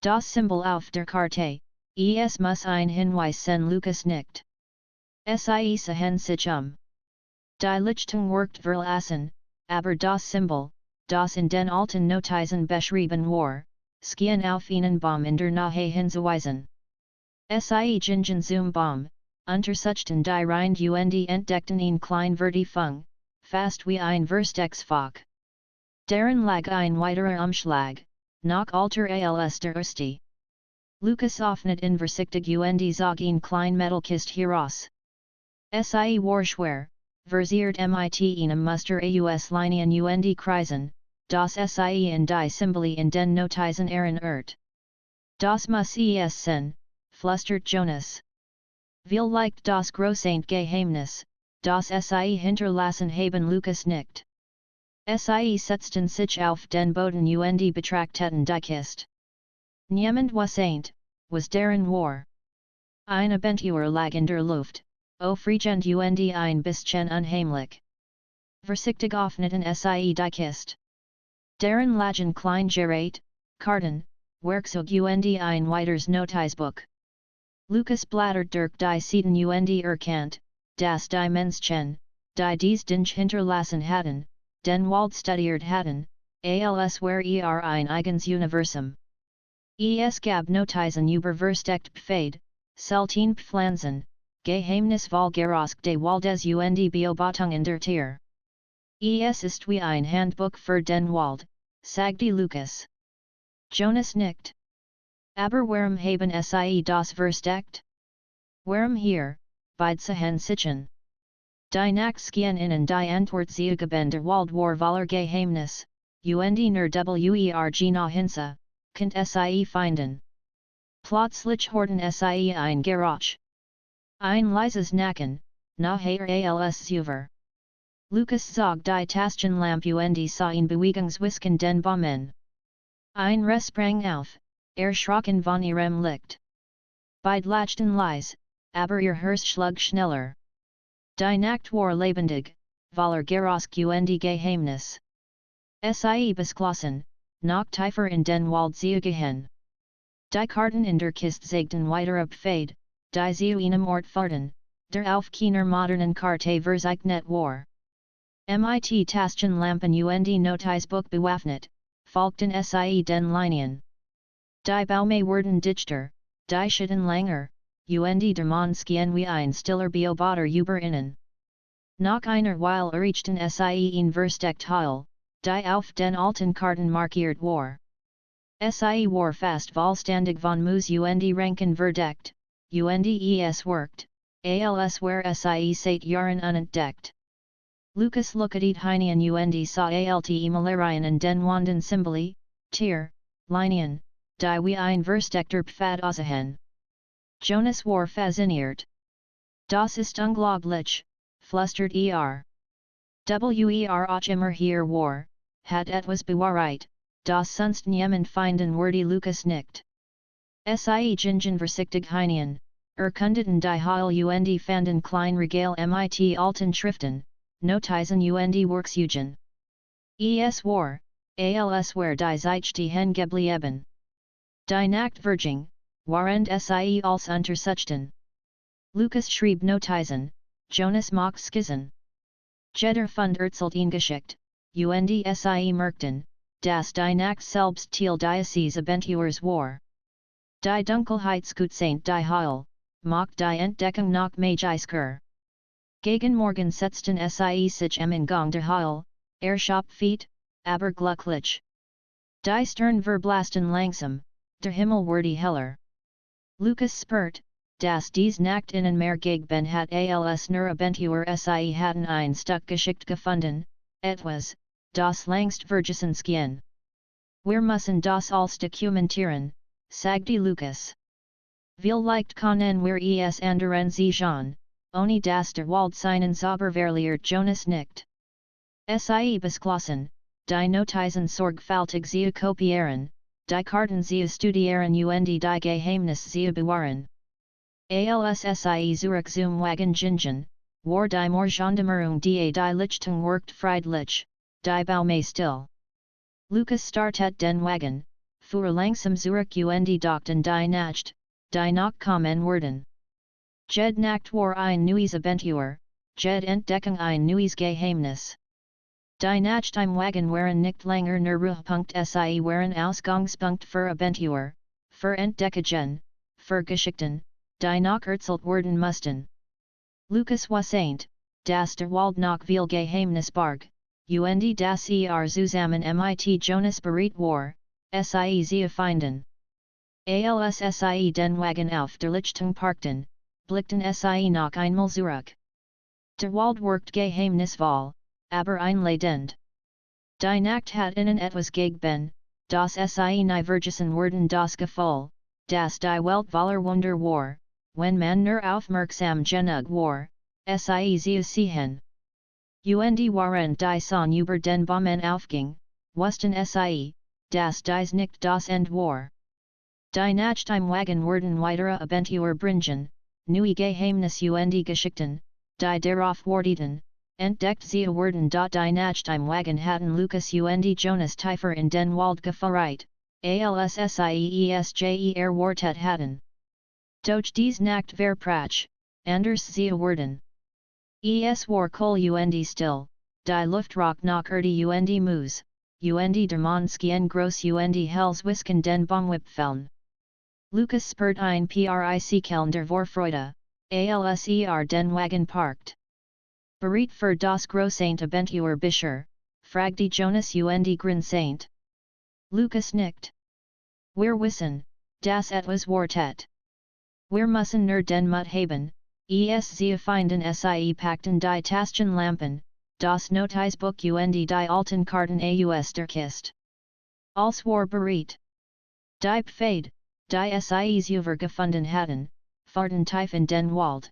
Das Symbol auf der Karte, es muss ein Hinweis sein Lucas nickt. Sie sahen sich Die Lichtung workte verlassen, aber das Symbol, das in den alten Notizen beschrieben war, schien auf einen Baum in der Nähe hinzuweisen. Sie gingen zum Baum, untersuchten die Rind und entdeckten ihn klein Vertiefung, fast wie ein Verstecksfach. Darin lag ein weiterer Umschlag, noch alter als der erste. Lucas öffnet ihn vorsichtig und zog ihn klein Metallkist heraus. Sie war schwer, versiert mit einem Muster aus Linien und Kreisen, das sie in die Symbole in den Notizen Das muss es sein, flüstert Jonas. Vielleicht das große Geheimnis, das sie hinterlassen haben Lucas nickt. Sie setzten sich auf den Boden und betrachteten die Kiste. Niemand was darin war. Eine Abentur lag in der Luft, aufregend und ein bisschen unheimlich. Vorsichtig öffneten sie die Kiste. Darin lagen klein Gerät, Karten, Werkzeug und ein weiteres Notizbuch. Lucas blättert durch die Seiten und erkannt, dass die Menschen, die dies Ding hinterlassen hatten, den Wald studiert hatten, als wär ein eigens Universum. Es gab Notizen über versteckte Pfade, seltene Pflanzen, geheimnisvoll de Waldes und Beobachtungen der Tier. Es ist wie ein Handbuch für den Wald, sagte Lucas. Jonas nickt. Aber warum haben sie das versteckt? Warum hier, beide sahen sichen. Die Nacht schien innen die Antwort zugeben der Wald war voller Geheimnis, und nur werg nach Hinze, könnt sie finden. Plötzlich horten sie ein Geräusch. Ein leises Knacken, nachher als über. Lucas zog die Taschenlampe und sah in Bewegungswisken den Baumen. Ein sprang auf, erschrocken von ihrem Licht. Beide lachten leise, aber ihr Herz schlug schneller. Die Nacht war lebendig, voller Geräusch und Geheimnis. Sie beschlossen, noch tiefer in den Wald zu gehen. Die Karten in der Kiste zeigten weitere Pfade, die zu einem Ort führten, der auf keiner modernen Karte verzeichnet war. Mit Taschenlampen und Notizbuch bewaffnet, folgten sie den Linien. Die Baume wurden dichter, die Schatten länger, und der Mann schien wie ein stiller Beobachter über ihnen. Nach einer Weile erreichten sie ein Versteckteil, die auf den alten Karten markiert war. Sie war fast vollständig von Mus und Ranken verdeckt, und es worked, als wär sie seit Jahren unentdeckt. Lucas looked hinein und sah alt Malarian and den Wanden Symboli, Tier, Linien, die wie ein Versteckter Pfad aussahen. Jonas war fasziniert. Das ist unglaublich, flüstert auch immer hier war, hat etwas bewahrheit, das sonst niemand finden würde Lucas nickt. Sie gingen vorsichtig hinein, erkundeten die Heil und fanden klein Regal mit alten Schriften, Notizen und Werkzeugen. Es war, als where die Zeit die Hengeblieben. Die Nachtverging, warend sie als untersuchten. Lukas schrieb Notizen, Jonas mocht skizen. Jeder fund erzählt ihn geschickt, und sie merkten, dass die Nacht selbst Teil dieses Abenteuers war. Die Dunkelheitsgut Saint die Heil, mocht die Entdeckung noch magisker. Gegen Morgen setzten sie sich in Gang der Heil, Shopfeet, aber glücklich. Die Stern verblasten langsam, der Himmel wurde heller. Lukas spurt, dass dies Nacht innen mehr gegeben hat als nur Abenteuer sie hatten ein Stück geschickt gefunden, etwas, das langst vergessen schien. Wir müssen das als dokumentieren, sagte Lukas. Vielleicht können wir es anderen sehen, ohne dass der Wald seinen Zauber verliert. Jonas nickt. Sie beschlossen, die Notizen sorgfältig zu kopieren, die Karten zu studieren und die Geheimnis zu bewahren. Als sie Zurich zum Wagen gingen, war die Morgendämmerung die Lichtung worked friedlich, die Baume still. Lukas startet den Wagen, fuhr langsam Zurich und dachten die Nacht, die noch kommen werden. Jed Nacht war ein neues Abenteuer, Jed Entdeckung ein neues Geheimnis. Die Nacht im Wagen waren nicht länger nur Ruhepunkt sie waren Ausgangspunkt für Abenteuer, für Entdeckungen, für Geschichten, die noch erzählt werden mussten. Lukas wusste, dass der Wald noch viel Geheimnis barg, und das zusammen mit Jonas bereit war, sie zu finden. Als sie den Wagen auf der Lichtung parkten, blickten sie noch einmal zurück. Der Wald worked geheimnisvoll, aber einladend. Die Nacht hat ihnen etwas gegeben, das sie nie vergessen werden. Das Gefühl, dass die Welt voller Wunder war, wenn man nur aufmerksam genug war, sie zu sehen. Und waren die Sonne über den Bäumen aufging, wussten sie, dass dies nicht das Ende war. Die Nacht im Wagen werden weitere Abenteuer bringen, neue Geheimnisse und Geschichten, die darauf warteten, entdeckt zu werden. Die Nacht im Wagen hatten Lukas und Jonas tiefer in den Wald geführt, als sie erwartet hatten. Doch dies Nacht verprach, anders zu werden. Es war kol und still, die Luft roch noch und Mus, und der Mond schien groß und hell zwischen den Baumwipfeln. Lukas spurt ein Prickkeln der Vorfreude, als den Wagen parkt. Bereit für das große Abenteuer bisher, fragte Jonas und grinsent. Lukas nickt. Wir wissen, dass etwas wartet. Wir müssen nur den Mut haben, es zu finden. Sie packten die Taschenlampen, das Notizbuch und die alten Karten aus der Kiste. Als war bereit. Die Pfade, die sie zuver gefunden hatten, fahrten tief in den Wald.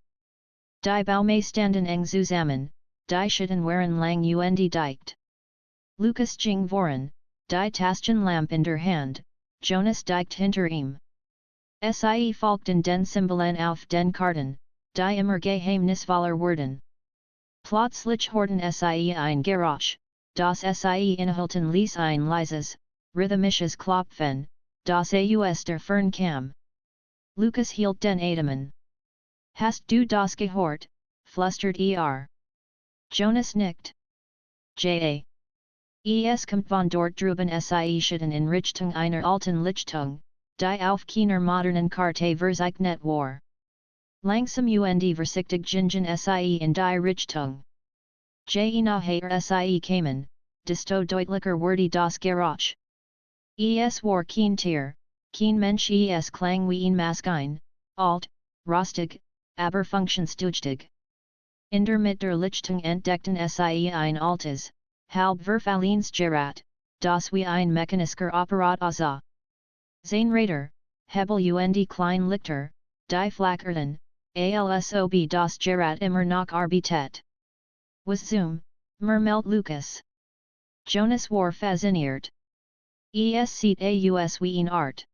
Die Baume standen eng zusammen, die Schatten waren lang und dicht. Lukas ging voran, die Taschenlampe in der Hand, Jonas dicht hinter ihm. Sie folgten den Symbolen auf den Karten, die immer geheimnisvoller wurden. Plötzlich horten sie ein Geräusch, das sie inhalten ließ ein leises, rhythmisches Klopfen, das aus der Fern kam. Lukas hielt den Atem. Hast du das gehört? Flüstert Jonas nickt. Es kommt von dort drüben. Sie schauten in Richtung einer alten Lichtung, die auf keiner modernen Karte verzeichnet war. Langsam und vorsichtig gingen sie in die Richtung. Nachher sie kamen, desto deutlicher wurde das Geräusch. Es war kein Tier, kein Mensch. Es klang wie ein Maschine, alt, rostig, aber funktionstüchtig. In der Mitte der Lichtung entdeckten sie ein altes, halb verfallenes Gerät, das wie ein mechanischer Apparat aussah. Zahnräder, Hebel und Kleinlichter, die flackerten, als ob das Gerät immer noch arbeitet. Was zum, murmelt Lukas. Jonas war fasziniert. Es sieht aus wie ein Art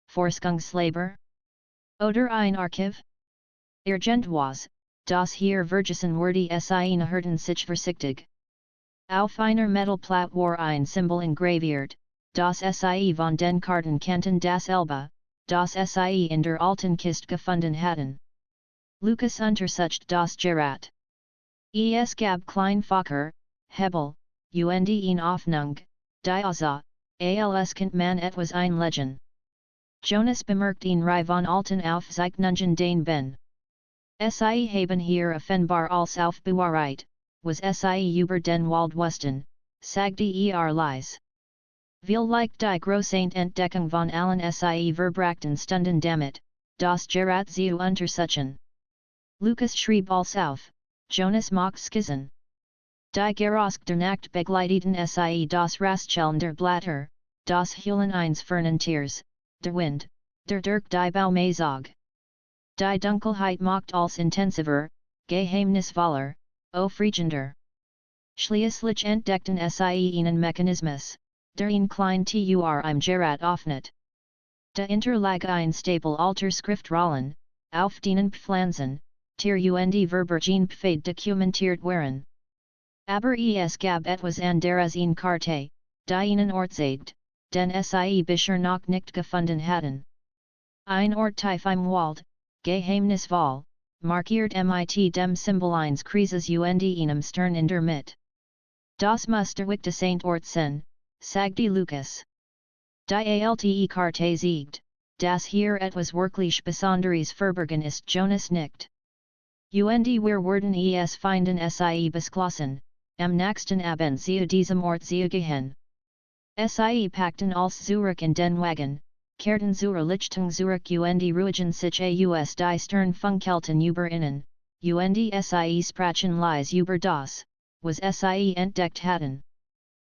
Forschungslabor? Oder ein Archiv? Irgendwas, das hier vergessen wurde. Sie hörten sich vorsichtig. Auf einer Metallplatte war ein Symbol engraviert, das Sie von den Kartenkanten das Elbe, das Sie in der alten Kiste gefunden hatten. Lucas untersucht das Gerät. Es gab klein Fokker, Hebel, und in Hoffnung, die als kennt man etwas einlegen. Jonas bemerkt ihn von alten Aufzeichnungen den Ben. Sie haben hier offenbar als aufbewahrt, was Sie über den Wald wussten, sagte Leis. Vielleicht die große Entdeckung von allen Sie verbrachten Stunden damit, das Gerät zu untersuchen. Lucas schrieb als auf, Jonas mag skizen. Die Gerosk der Nacht begleiteten Sie das Rascheln der Blätter, das Heulen eines Fernentiers, der Wind, der durch die Bäume zog. Die Dunkelheit macht als intensiver, geheimnisvoller, aufregender. Schließlich entdeckten Sie einen Mechanismus, der ihn klein im Gerät öffnet. Der Interlag ein Stapel alter Schriftrollen, auf denen Pflanzen, Tier und Verbergen Pfade dokumentiert waren. Aber es gab etwas anderes in Karte, die ihnen zeigt, den Sie bisher noch nicht gefunden hatten. Ein Ort tief im Wald, geheimnisvoll, markiert mit dem Symbol eines Kreises und einem Stern in der Mitte. Das muss der wichtigste Ort sein, sagte Lucas. Die alte Karte zeigt, dass hier etwas wirklich Besonderes verborgen ist. Jonas nickt. Und wir werden es finden. Sie beschlossen, am nächsten Abend zu diesem Ort zu gehen. Sie packten als Zurück in den Wagen, kehrten zur Lichtung zurück und ruhigen sich aus die Sternfunkelten über ihnen, und Sie sprachen leise über das, was Sie entdeckt hatten.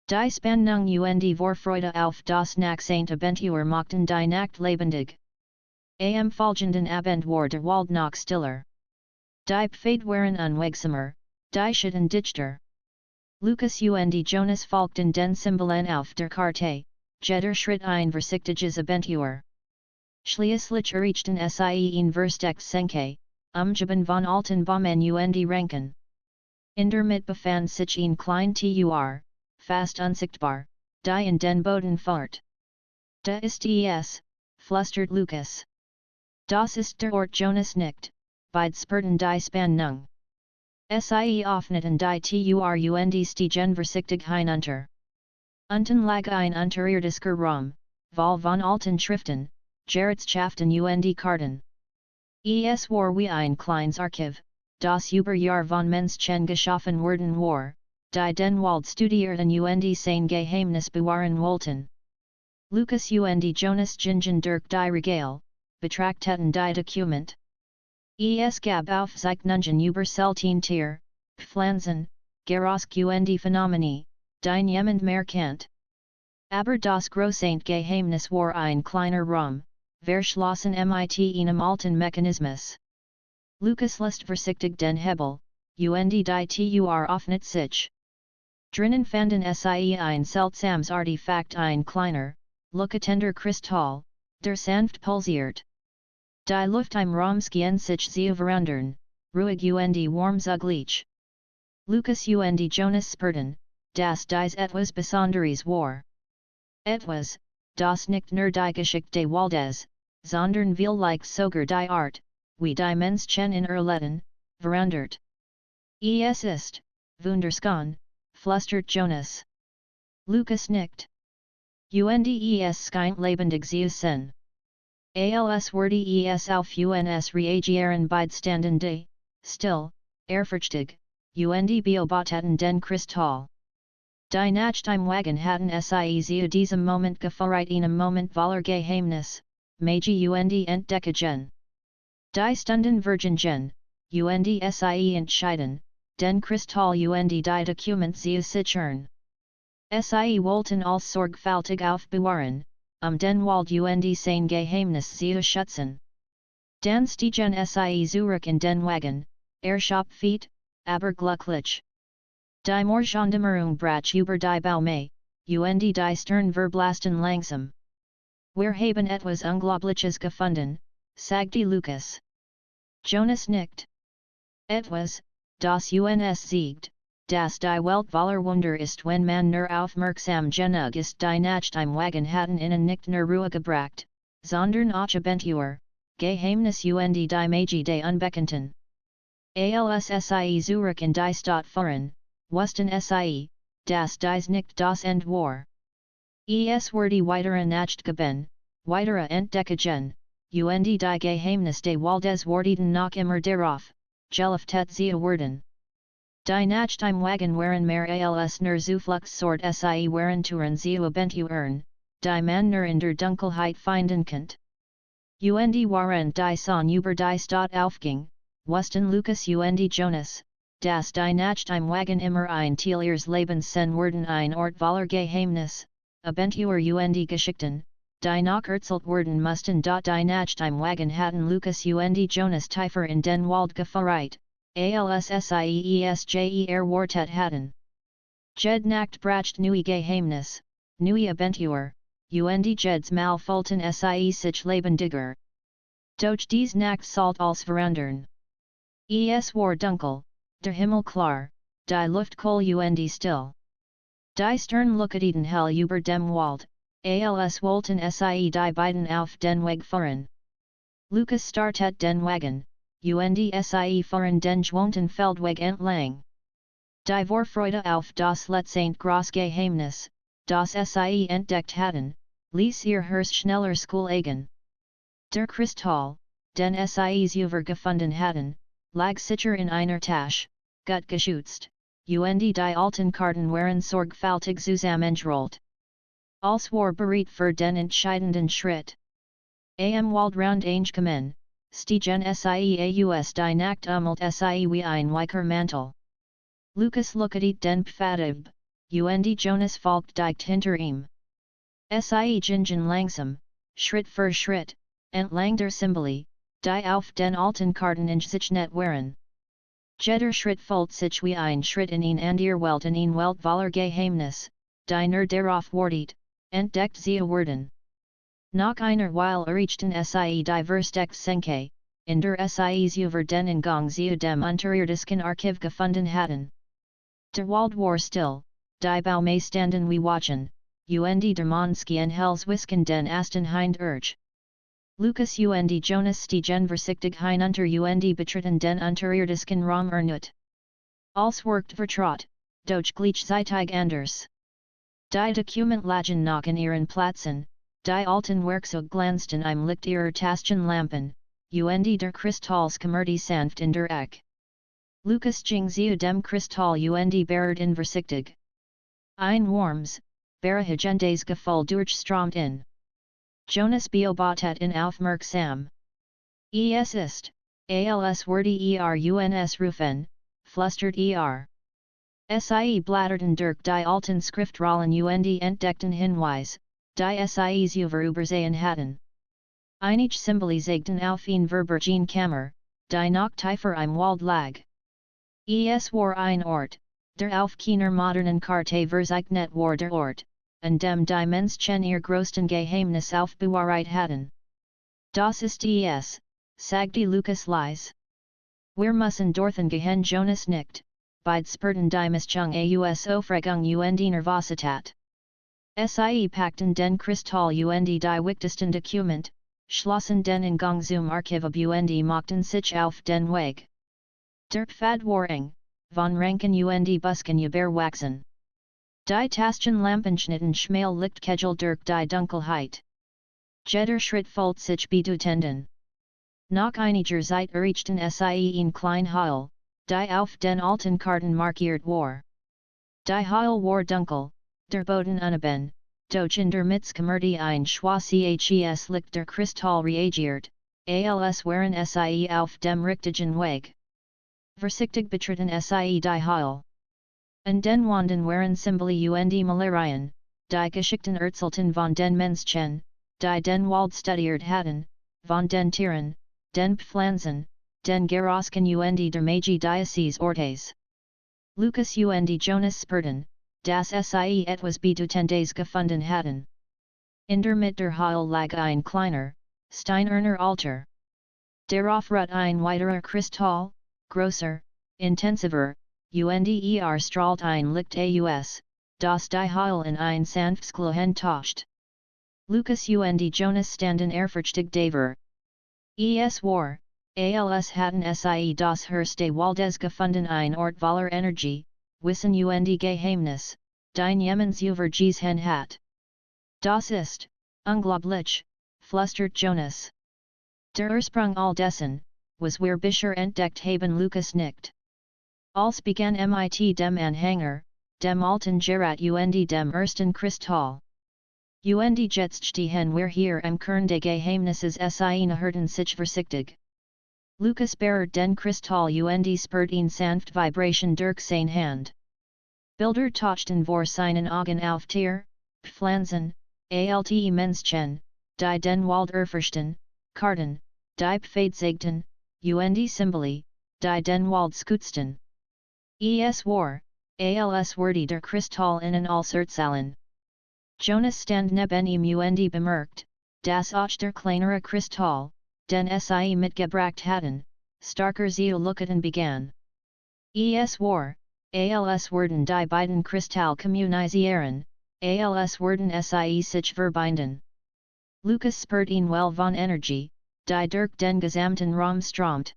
Die Spannung und Vorfreude auf das nächste Abenteuer machten die Nacht lebendig. Am folgenden Abend war der Wald noch stiller. Die Pfade waren unwegsamer, die Schatten dichter. Lucas und Jonas folgten den Symbolen auf der Karte, jeder Schritt ein vorsichtiges Abenteuer. Schließlich erreichten Sie ein Verstecktes Senke, umgeben von alten Bäumen und Ranken. In der Mitte befand sich ein klein Tor, fast unsichtbar, die in den Boden fahrt. Da ist es, flüstert Lucas. Das ist der Ort. Jonas nickt, beide spürten die Spannung. Sie öffneten die Tor und stiegen vorsichtig hinunter. Unten lag ein unterirdischer Raum, voll von alten Schriften, Gerätschaften und Karten. Es war wie ein kleines Archiv, das über Jahr von Menschen geschaffen worden war, die den Wald studierten und sein Geheimnis bewahren wollten. Lucas und Jonas gingen durch die Regale, betrachteten die Dokument. Es gab Aufzeichnungen über seltene Tier, Pflanzen, Gerosk und Phänomene, die niemand mehr kennt. Aber das große Geheimnis war ein kleiner Raum, verschlossen mit einem alten Mechanismus. Lucas lässt vorsichtig den Hebel, und die Tor öffnet sich. Drinnen fanden Sie ein seltsames Artefakt, ein kleiner, leuchtender Kristall, der sanft pulsiert. Die Luft im Raum schien sich zu verandern, ruhig und warm zugleich. Lucas und Jonas spürten, dass dies etwas Besonderes war. Etwas, das nicht nur die Geschichte Waldes, sondern vielleicht sogar die Art, wie die Menschen in Leben, verandert. Es ist, wunderschön, flüstert Jonas. Lucas nickt. Und es scheint lebendig zu sein. Als würde es auf uns reagieren beidstanden die, still, ehrfurchtig, und beobachten den Kristall. Die Nacht im Wagen hatten Sie zu diesem Moment gefeiert, einem Moment voller Geheimnis, Magie und Entdeckungen. Die Stunden vergingen, und Sie entschieden, den Kristall und die Dokument zu sichern. Sie wollten als sorgfältig aufbewahren, den Wald und sein Geheimnis zu schützen. Dann stiegen Sie zurück in den Wagen, Schopfeet, aber glücklich. Die Morgendämmerung brach über die Bäume, und die Stern verblassten langsam. Wir haben etwas Unglaubliches gefunden, sagte Lucas. Jonas nickt. Etwas, das uns siegt, das die Welt voller Wunder ist wenn man nur aufmerksam genug ist die Nachtheimwagen hatten innen nicht nur Ruhe gebracht, sondern auch Abentur, Geheimnis und die Magie des Unbekannten. Als Sie Zurich in die Stadt fuhren, wussten Sie, dass dies nicht das Ende war. Es war die weitere Nachtgeben, weitere Entdeckungen, und die Geheimnis des Waldes wardeten noch immer darauf, geliftet zu werden. Die Nachtheimwagen waren mehr als nur Zufluchtssort Sie waren Touren zu Abenturen, die man nur in der Dunkelheit finden konnte. Und waren die Sonne über die Stadt aufging, wussten Lukas und Jonas, dass die Nachtheimwagen immer ein Teil ihres Lebens sein werden ein Ort voller Geheimnis, Abentur und Geschichten, die noch erzählt werden mussten die Nachtheimwagen hatten Lukas und Jonas tiefer in den Wald geführt, als Sieesger Wartet hatten. Jed Nacht bracht neue Geheimnis, neue Abentur, und Jeds Malfolten sich lebendiger. Doch dies Nacht sollt als verandern. Es war dunkel, der Himmel klar, die Luft kohl und still. Die Stern looketen hell über dem Wald, als wollten Sie die beiden auf den Weg fuhren. Lukas startet den Wagen, und Sie fuhren den gewohnten Feldweg entlang. Die Vorfreude auf das letzte große Geheimnis, das Sie entdeckt hatten, ließ ihr Herz schneller eigen. Der Kristall, den Sie gefunden hatten, lag sicher in einer Tasche, gut geschützt, und die alten Karten waren sorgfältig zusammengerollt. Als war bereit für den entscheidenden Schritt. Am Wald round eingekommen, stiegen Sie aus die Nacht Sie wie ein weicher Mantel. Lukas lookete den Pfad und Jonas folgt dicht hinter ihm. Sie gingen langsam, Schritt für Schritt, entlang der Symbole, die auf den alten Karten ingezeichnet waren. Jeder Schritt folgt sich wie ein Schritt in and ihr Welt in Welt voller Geheimnis, die nur darauf wartet, entdeckt zu werden. Nach einer Weile erreichten Sie die Verstecksenke, in der Sie über den Ingang zu dem unterirdischen Archiv gefunden hatten. Der Wald war still, die Baume standen wie Wachen, und der Mondschein hels wisken den Asten hind Lukas und Jonas stiegen vorsichtig hinunter und betreten den unterirdischen Raum ernut. Als workt vertraut, doch gleichzeitig anders. Die Dokument lagen noch in ihren Plätzen, die alten Werkzeuge glänzten im Licht ihrer Taschenlampen, und der Kristalls kammerte sanft in der Ecke. Lukas ging zu dem Kristall und berührte vorsichtig. Ein warmes, beruhigendes Gefühl durchströmt in. Jonas beobachtet ihn aufmerksam. Es ist, als würde uns rufen, flüstert Sie blätterten durch die alten Schriftrollen und entdeckten Hinweis, die Sie übersehen hatten. Einige Symbole zeigten auf eine verborgene Kammer, die noch tiefer im Wald lag. Es war ein Ort, der auf keiner modernen Karte verzeichnet war der Ort, an dem die Menschen ihr größten Geheimnis aufbewahrt hatten. Das ist es, sagte Lukas leise. Wir müssen dorthin gehen Jonas nickt, beide spürten die Mischung aus Aufregung und Nervosität. Sie packten den Kristall und die wichtigsten Dokument, schlossen den Ingang zum Archiv ab und machten sich auf den Weg. Der Pfad war eng, von Ranken und Busken überwachsen. Die Taschenlampen schnitten schmal Lichtkegel durch die Dunkelheit. Jeder Schritt folgt sich bedeutenden. Nach einiger Zeit erreichten Sie ein klein Heil, die auf den alten Karten markiert war. Die Heil war dunkel, der Boden uneben, doch in der Mitte kammerte ein schwaches Licht der Kristall reagiert, als waren Sie auf dem richtigen Weg. Vorsichtig betreten Sie die Heil. An den Wanden waren Symbole und Malerien, die Geschichten erzählten von den Menschen, die den Wald studiert hatten, von den Tieren, den Pflanzen, den Gerosken und der Magie dieses Ortes. Lukas und Jonas spürten, dass Sie etwas Bedeutendes gefunden hatten. In der Mitte der Heil lag ein kleiner, steinerner Altar. Darauf ruht ein weiterer Kristall, größer, intensiver, UNDER strahlt ein Licht aus, das die Heil in ein sanftes Glohen tauscht. Lucas Jonas standen ehrfürchtig davor. Es war, als hatten sie das höchste Waldes gefunden ein Ort voller Energie, wissen Geheimnis, die niemals übergesehen hat. Das ist, unglaublich, flüstert Jonas. Der Ursprung all dessen, was wir bisher entdeckt haben Lucas nickt. Als begann mit dem Anhänger, dem alten Gerät dem ersten Kristall. Jetzt stehen wir hier am Kern des Geheimnisses eine Hirten sich vorsichtig. Lucas berührt den Kristall spürt ihn sanft Vibration durch seine Hand. Bilder tauchten vor seinen Augen auf Tier, Pflanzen, alte Menschen, die den Wald erforschten, Karten, die befestigten, Symbole, die den Wald schutzten. Es war, als würde der Kristall innen als Erzählen. Jonas stand neben ihm bemerkt, dass auch der kleinere Kristall, den sie mitgebracht hatten, starker zu leuchten begann. Es war, als würden die beiden Kristall kommunisieren, als würden sie sich verbinden. Lucas spürt ihn von Energie, die durch den gesamten Raum strömt.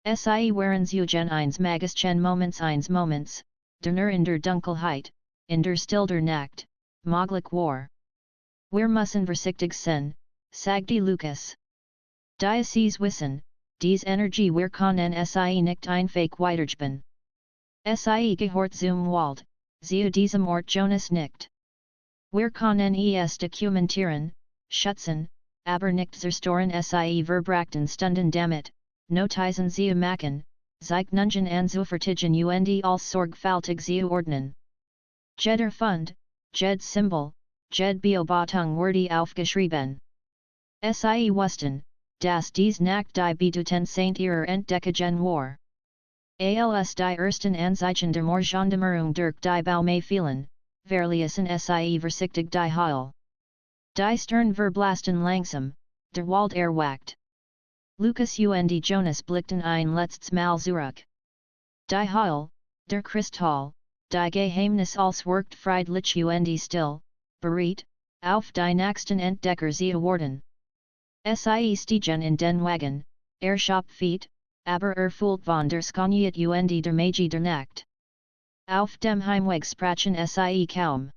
Sie waren Eugen eins Moments, der in der Dunkelheit, in der Stille der Nacht, möglich war. Wir müssen vorsichtig sein, sagte Lucas. Sie wissen, dies Energie wir können sie nicht einfach weitergeben. Sie gehört zum Wald, zu diesem Ort Jonas nickt. Wir können es dokumentieren, schützen, aber nicht zerstören sie verbrachten Stunden damit, Notizen zu machen, sich nungen anzufertigen als sorgfältig zu ordnen. Jeder Fund, jed Symbol, jed Beobachtung wurde aufgeschrieben. Sie wussten, dass dies nach die Bedeuten Saint ihrer Entdeckungen war. Als die ersten Anzeichen der Morgendämmerung durch die Baume fielen, verließen sie vorsichtig die Heil. Die Stern verblasten langsam, der Wald erwacht. Lucas Jonas blickten ein letztes Mal zurück. Die Heil, der Kristall, die Geheimnis als wirkt friedlich still, bereit, auf die nächsten Entdecker zu warten. Sie stiegen in den Wagen, Schopfeet, aber fühlt von der Skoniet der Magie der Nacht. Auf dem Heimweg sprachen sie kaum.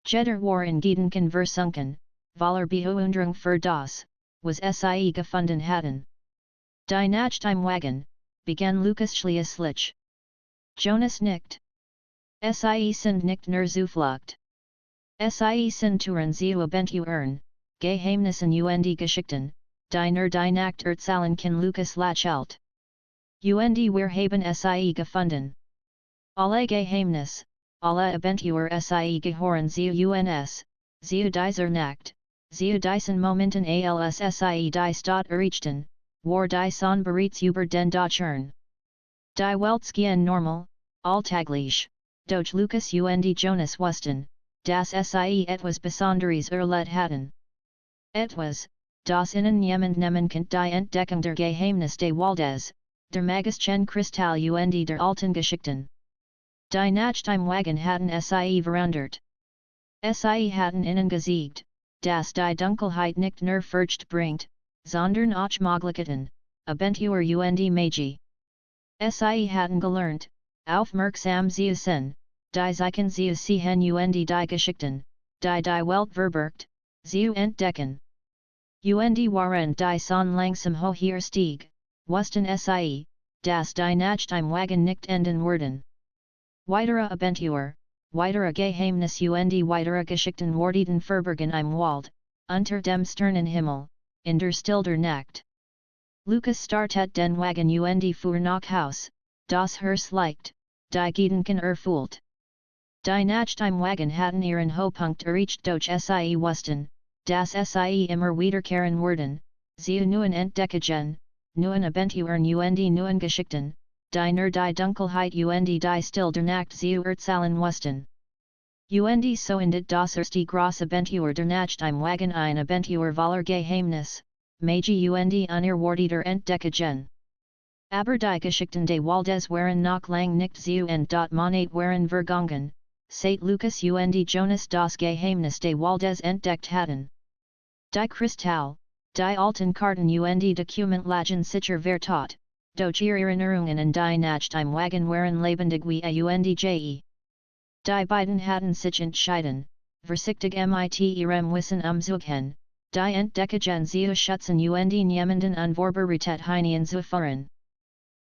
Jeder war in Gedanken versunken, voller Bewunderung für das, was sie gefunden hatten. Die Nacht im Wagen, begann Lucas schließlich. Jonas nickt. Sie sind nicht nur Zuflucht. Sie sind Touren zu Abenturen, Geheimnissen Geschichten, die nur die Nacht erzählen kann Lucas lächelt. Wir haben sie gefunden. Alle Geheimnis, alle Abentur sie gehören zu uns, zu dieser Nacht, zu diesen Momenten als sie die Stadt erreichten, war die Sonne bereits über den Dachern. Die Welt schien normal, alltäglich, doch Lucas Jonas wussten, dass sie etwas Besonderes erlebt hatten. Etwas, das ihnen jemand nehmen konnte die Entdeckung der Geheimnis des Waldes, der magischen Kristall der alten Geschichten. Die Nacht im Wagen hatten sie verandert. Sie hatten ihnen gesagt, dass die Dunkelheit nicht nur Furcht bringt, sondern auch Möglichkeiten, Abentur Magie. Sie hatten gelernt, aufmerksam zu sein, die Zeichen zu sehen die Geschichten, die Welt verbirgt, zu entdecken. Waren die Sonne langsam hoher stieg, wussten sie, dass die Nacht im Wagen nicht enden würden. Weitere Abentur, weitere Geheimnis weitere Geschichten wurden verborgen im Wald, unter dem Sternenhimmel, in der Stille der Nacht. Lucas startet den Wagen fuhr nach Haus, das Herz leicht, die Gedanken erfüllt. Die Nacht im Wagen hatten ihren Höhepunkt erreicht doch sie wussten, dass sie immer wiederkehren würden, zu neuen Entdeckungen, neuen Abenturen neuen Geschichten, die nur die Dunkelheit die Stille der Nacht zu erzählen wussten. So endet das erste große Abentur der Nacht im Wagen ein Abentur voller Geheimnis, Magie unerwarteter Entdeckungen. Aber die Geschichten des Waldes waren noch lang nicht zu Ende dot Monat waren vergangen, seit Lucas und Jonas das Geheimnis des Waldes entdeckt hatten. Die Kristall, die alten Karten und Dokument lagen sicher vertot, doch ihre Erinnerungen an die Nachtheim Wagen waren lebendig wie und je. Die beiden hatten sich entschieden, vorsichtig mit ihrem Wissen umzugehen, die Entdeckungen zu schützen und niemanden unvorbereitet hineinzuführen.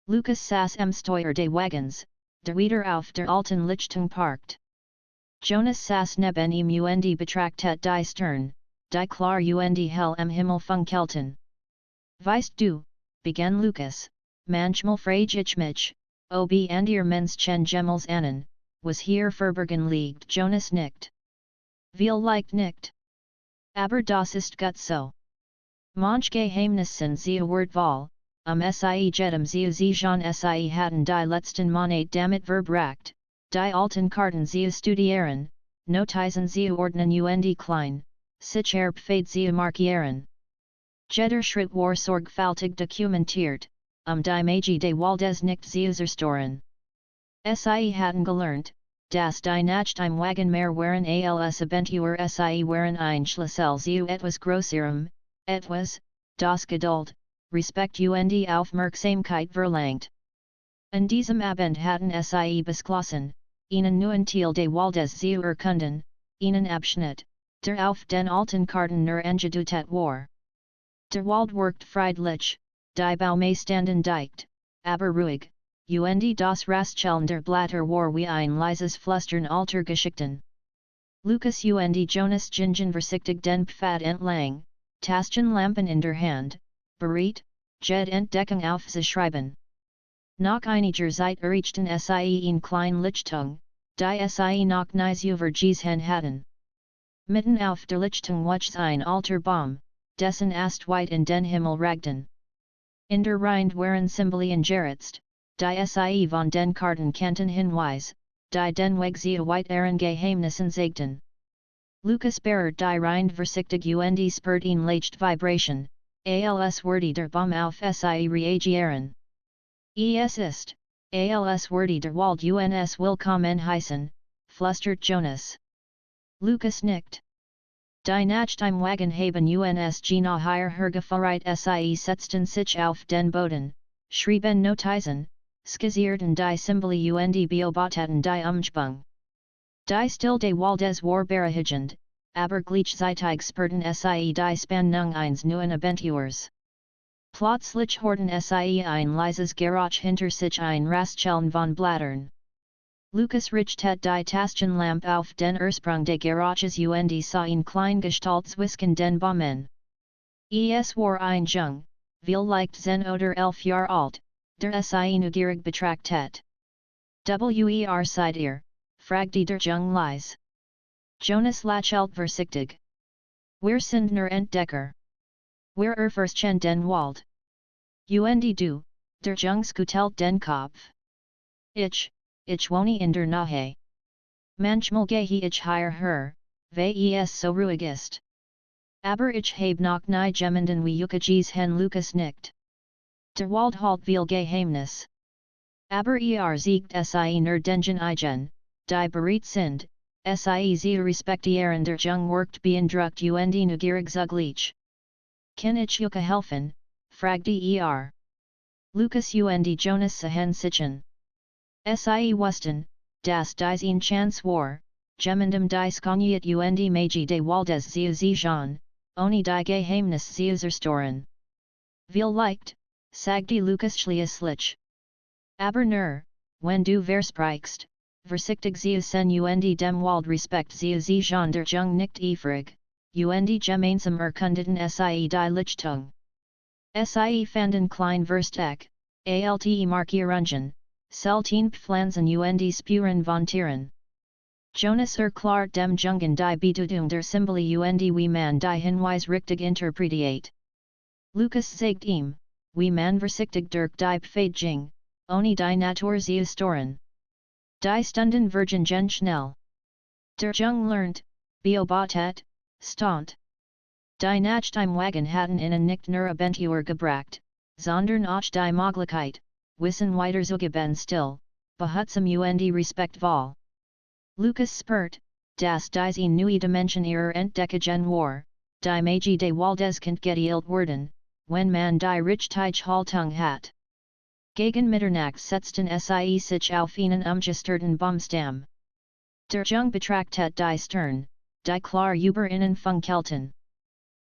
Lucas saß am Steuer des Wagens, der wieder auf der alten Lichtung parkt. Jonas saß neben ihm und betrachtet die Stern, die klar und hell am Himmel funkelten. Weißt du, begann Lucas, manchmal frage ich mich, ob and ihr Menschen Gemels annen, was hier verbergen liegt. Jonas nickt. Vielleicht nicht. Aber das ist gut so. Manch Geheimnissen zu Wortwahl, Sie jedem zu Jean Sie hatten die letzten Monat damit verbracht, die alten Karten zu studieren, Notizen zu ordnen und klein, sich Erbfade zu markieren. Jeder Schritt war sorgfältig dokumentiert, die Magie des Waldes nicht zu zerstören. Sie hatten gelernt, dass die Nachtheim Wagen mehr waren als Abentur Sie waren ein Schlüssel zu etwas Größerem, etwas, das Geduld, Respekt und Aufmerksamkeit verlangt. An diesem Abend hatten Sie beschlossen, einen neuen Teil des Waldes zu erkunden, einen Abschnitt, der auf den alten Karten nur angedeutet war. Der Wald wirkt friedlich, die Bäume standen dicht, aber ruhig, und das Rascheln der Blätter war wie ein leises Flüstern alter Geschichten. Lucas und Jonas gingen vorsichtig den Pfad entlang, tasten Lampen in der Hand, bereit, jede Entdeckung aufzuschreiben. Nach einiger Zeit erreichten Sie in klein Lichtung, die Sie noch nie gesehen hatten. Mitten auf der Lichtung wuchs ein alter Baum, dessen Ast weit in den Himmel ragten. In der Rind waren Symbolien geritzt, die Sie von den Karten kannten hinweis, die den Weg zu weiteren Geheimnissen zeigten. Lucas berührt die Rind vorsichtig und spürt ihn leicht Vibration, als würde der Baum auf Sie reagieren. Es ist, als würde der Wald uns willkommen heißen, flüstert Jonas. Lucas nickt. Die Nachtheim Wagen haben uns Gina hier hergeführt Sie setzten sich auf den Boden, schrieben Notizen, skizzierten die Symbole und beobachteten die Umgebung. Die Still des Waldes war beruhigend, aber gleichzeitig spürten Sie die Spannung eines neuen Abenteuers. Plötzlich horten Sie ein leises Geräusch hinter sich ein Rascheln von Blättern. Lucas richtet die Taschenlampe auf den Ursprung des Geräusches und sah in klein Gestalt zwischen den Bäumen. Es war ein Jung, vielleicht 10 oder 11 Jahre alt, der Sie neugierig betrachtet. Seid ihr? Fragte der Jung leise. Jonas lächelt vorsichtig. Wir sind nur Entdecker. Wir erforschen den Wald. Und du, der Jung schüttelt den Kopf. Ich wohne in der Nähe. Manchmal gehe ich hierher, weil es so ruhig ist. Aber ich habe noch nie jemanden wie gesehen. Lucas nickt. Der Wald halt viel Geheimnis. Aber zeigt Sie nur denjenigen eigen, die bereit sind, Sie zu respektieren. Der Jung wirkt beeindruckt und neugierig zugleich. Kann ich helfen? Fragte Lucas und Jonas sahen sichen. Sie wussten, dass dies Chance war, jemandem dies Konyat und Magie des Waldes zu sehen, ohne die Geheimnis zu zerstören. Vielleicht, sagte Lucas schließlich. Aber nur, wenn du versprichst, vorsichtig zu sein und dem Wald Respekt zu sehen. Der Jung nickt eifrig, und gemeinsam erkundeten Sie die Lichtung. Sie fanden klein Versteck, alte Markierungen, selten Pflanzen und Spuren von Tieren. Jonas erklärt dem Jungen die Bedeutung der Symbole und wie man die Hinweis richtig interpretiert. Lucas sagt ihm, wie man vorsichtig durch die Pfade ging, ohne die Natur zu stören. Die Stunden vergingen schnell. Der Jung lernt, beobachtet, staunt. Die Nachtheim Wagen hatten ihnen nicht nur Abenteuer gebracht, sondern auch die Möglichkeit, wissen weiter zugeben still, behutsam und respekt val. Lucas spurt, das diese neue Dimension ihrer Entdeckungen war, die Magie de Waldeskant geteilt werden, wenn man die Richtige Haltung hat. Gegen Mitternacht setzten sich auf einen umgesterten Baumstamm. Der Jung betrachtet die Stern, die klar über ihnen funkelten.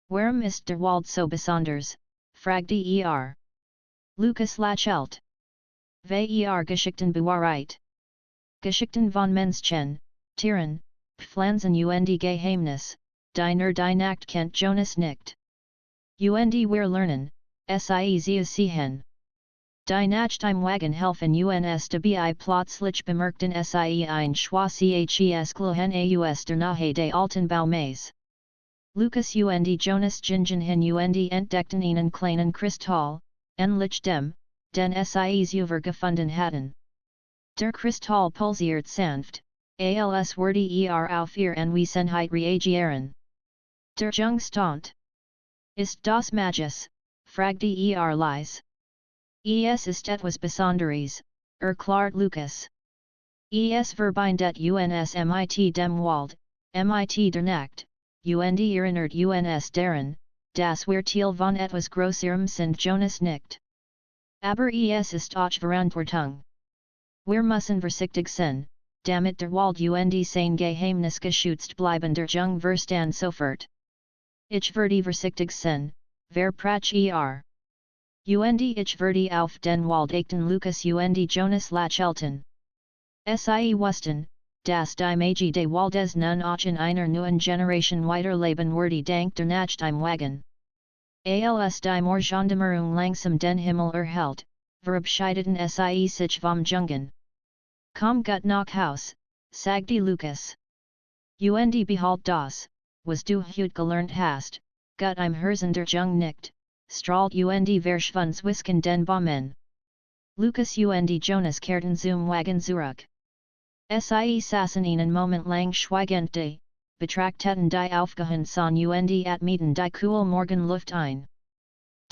Warum ist der Wald so besonders, fragte Lucas lächelt. Weil Geschichten bewahrheit. Geschichten von Menschen, Tieren, Pflanzen und Geheimnis, die nur die Nacht kennt Jonas nicht. Und wir lernen, sie sehen. Die Nachtimwagen helfen uns dabei plötzlich bemerkten ein schwaches Glohen aus der Nähe des alten Baumes. Lucas und Jonas gingen hin und entdeckten einen kleinen Kristall, ähnlich dem, den über gefunden hatten. Der Kristall pulsiert sanft, als würde auf ihr Anwesenheit reagieren. Der Jung staunt. Ist das Magus? Fragte leise. Es ist etwas Besonderes, klart Lucas. Es verbindet uns mit dem Wald, mit der Nacht, und erinnert uns daran, dass wir Teil von etwas Größerem sind Jonas nicht. Aber es ist auch Verantwortung. Wir müssen vorsichtig sein, damit der Wald und sein Geheimnis geschützt bleiben der Jung verstand sofort. Ich werde vorsichtig sein, versprach Und ich werde auf den Wald achten Lucas und Jonas lächelten. Wussten, dass die Magie des Waldes nun auch in einer neuen Generation weiterleben würde dank der Nachtimwagen. Als die Morgendämmerung langsam den Himmel erhellt, verabschiedeten sich vom Jungen. Komm gut nach Haus, sagte Lucas. Und behalt das, was du heute gelernt hast, gut im Herzen der Jung nicht, strahlt und verschwunden den Baumen. Lucas und Jonas kehrten zum Wagen zurück. Saßen einen Moment lang schweigend da, betrachteten die Aufgehenson und atmeten die cool Morgenluft ein.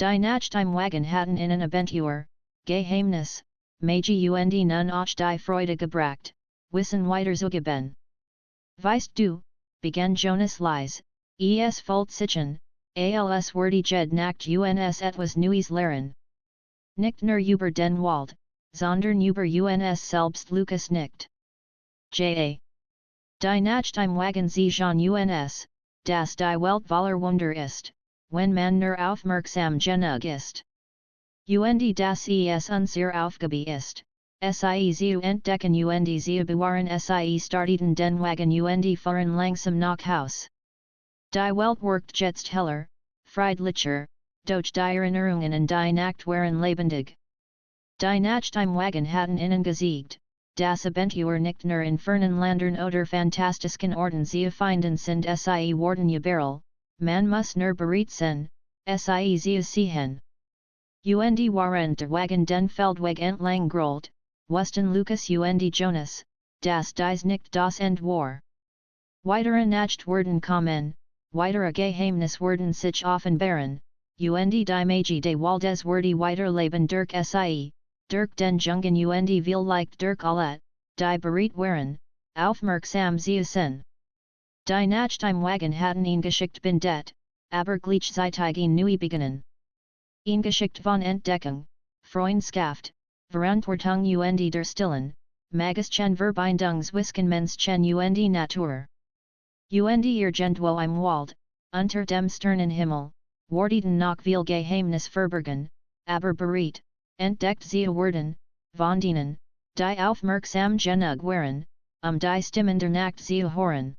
Die Nachtimwagen hatten einen Abentur, Geheimnis, Magie und nun auch die Freude gebracht, wissen weiter zugeben. Weißt du, begann Jonas leise, es folgt sichern, als würde jede Nacht uns etwas Neues lehren. Nicht nur über den Wald, sondern über uns selbst Lucas nicht. Die Nachtimwagen sehen uns, dass die Welt voller Wunder ist, wenn man nur aufmerksam genug ist. Und dass es unsere Aufgabe ist, zu entdecken und zu bewahren starteten den Wagen und fahren langsam nach Haus. Die Welt wirkt jetzt heller, friedlicher, durch die Erinnerungen an die Nacht waren lebendig. Die Nachtimwagen hatten ihnen gesiegt, das Abentur nicht nur in fernen Ländern oder fantastischen Orten zu finden sind worden überall, man muss nur bereit sein, zu sehen. Und waren der Wagen den Feldweg entlang gerollt, wussten Lucas und Jonas, dass dies nicht das Ende war. Weitere Nacht werden kommen, weitere Geheimnis werden sich offenbaren, und die Magie des Waldes werde weiterleben durch durch den Jungen und vielleicht durch alle, die bereit waren, aufmerksam zu sein. Die Nachtimwagen hatten ihn geschickt bindet, aber gleichzeitig neu beginnen. Ihn geschickt von Entdeckung, Freundschaft, Verantwortung und der Stillen, Magischen Verbindungswissenmenschen und Natur. Und irgendwo im Wald, unter dem Sternenhimmel, wardeten noch viel Geheimnis verbergen, aber bereit, entdeckt zu werden, von denen, die aufmerksam genug waren, die Stimmen der Nacht zu hören.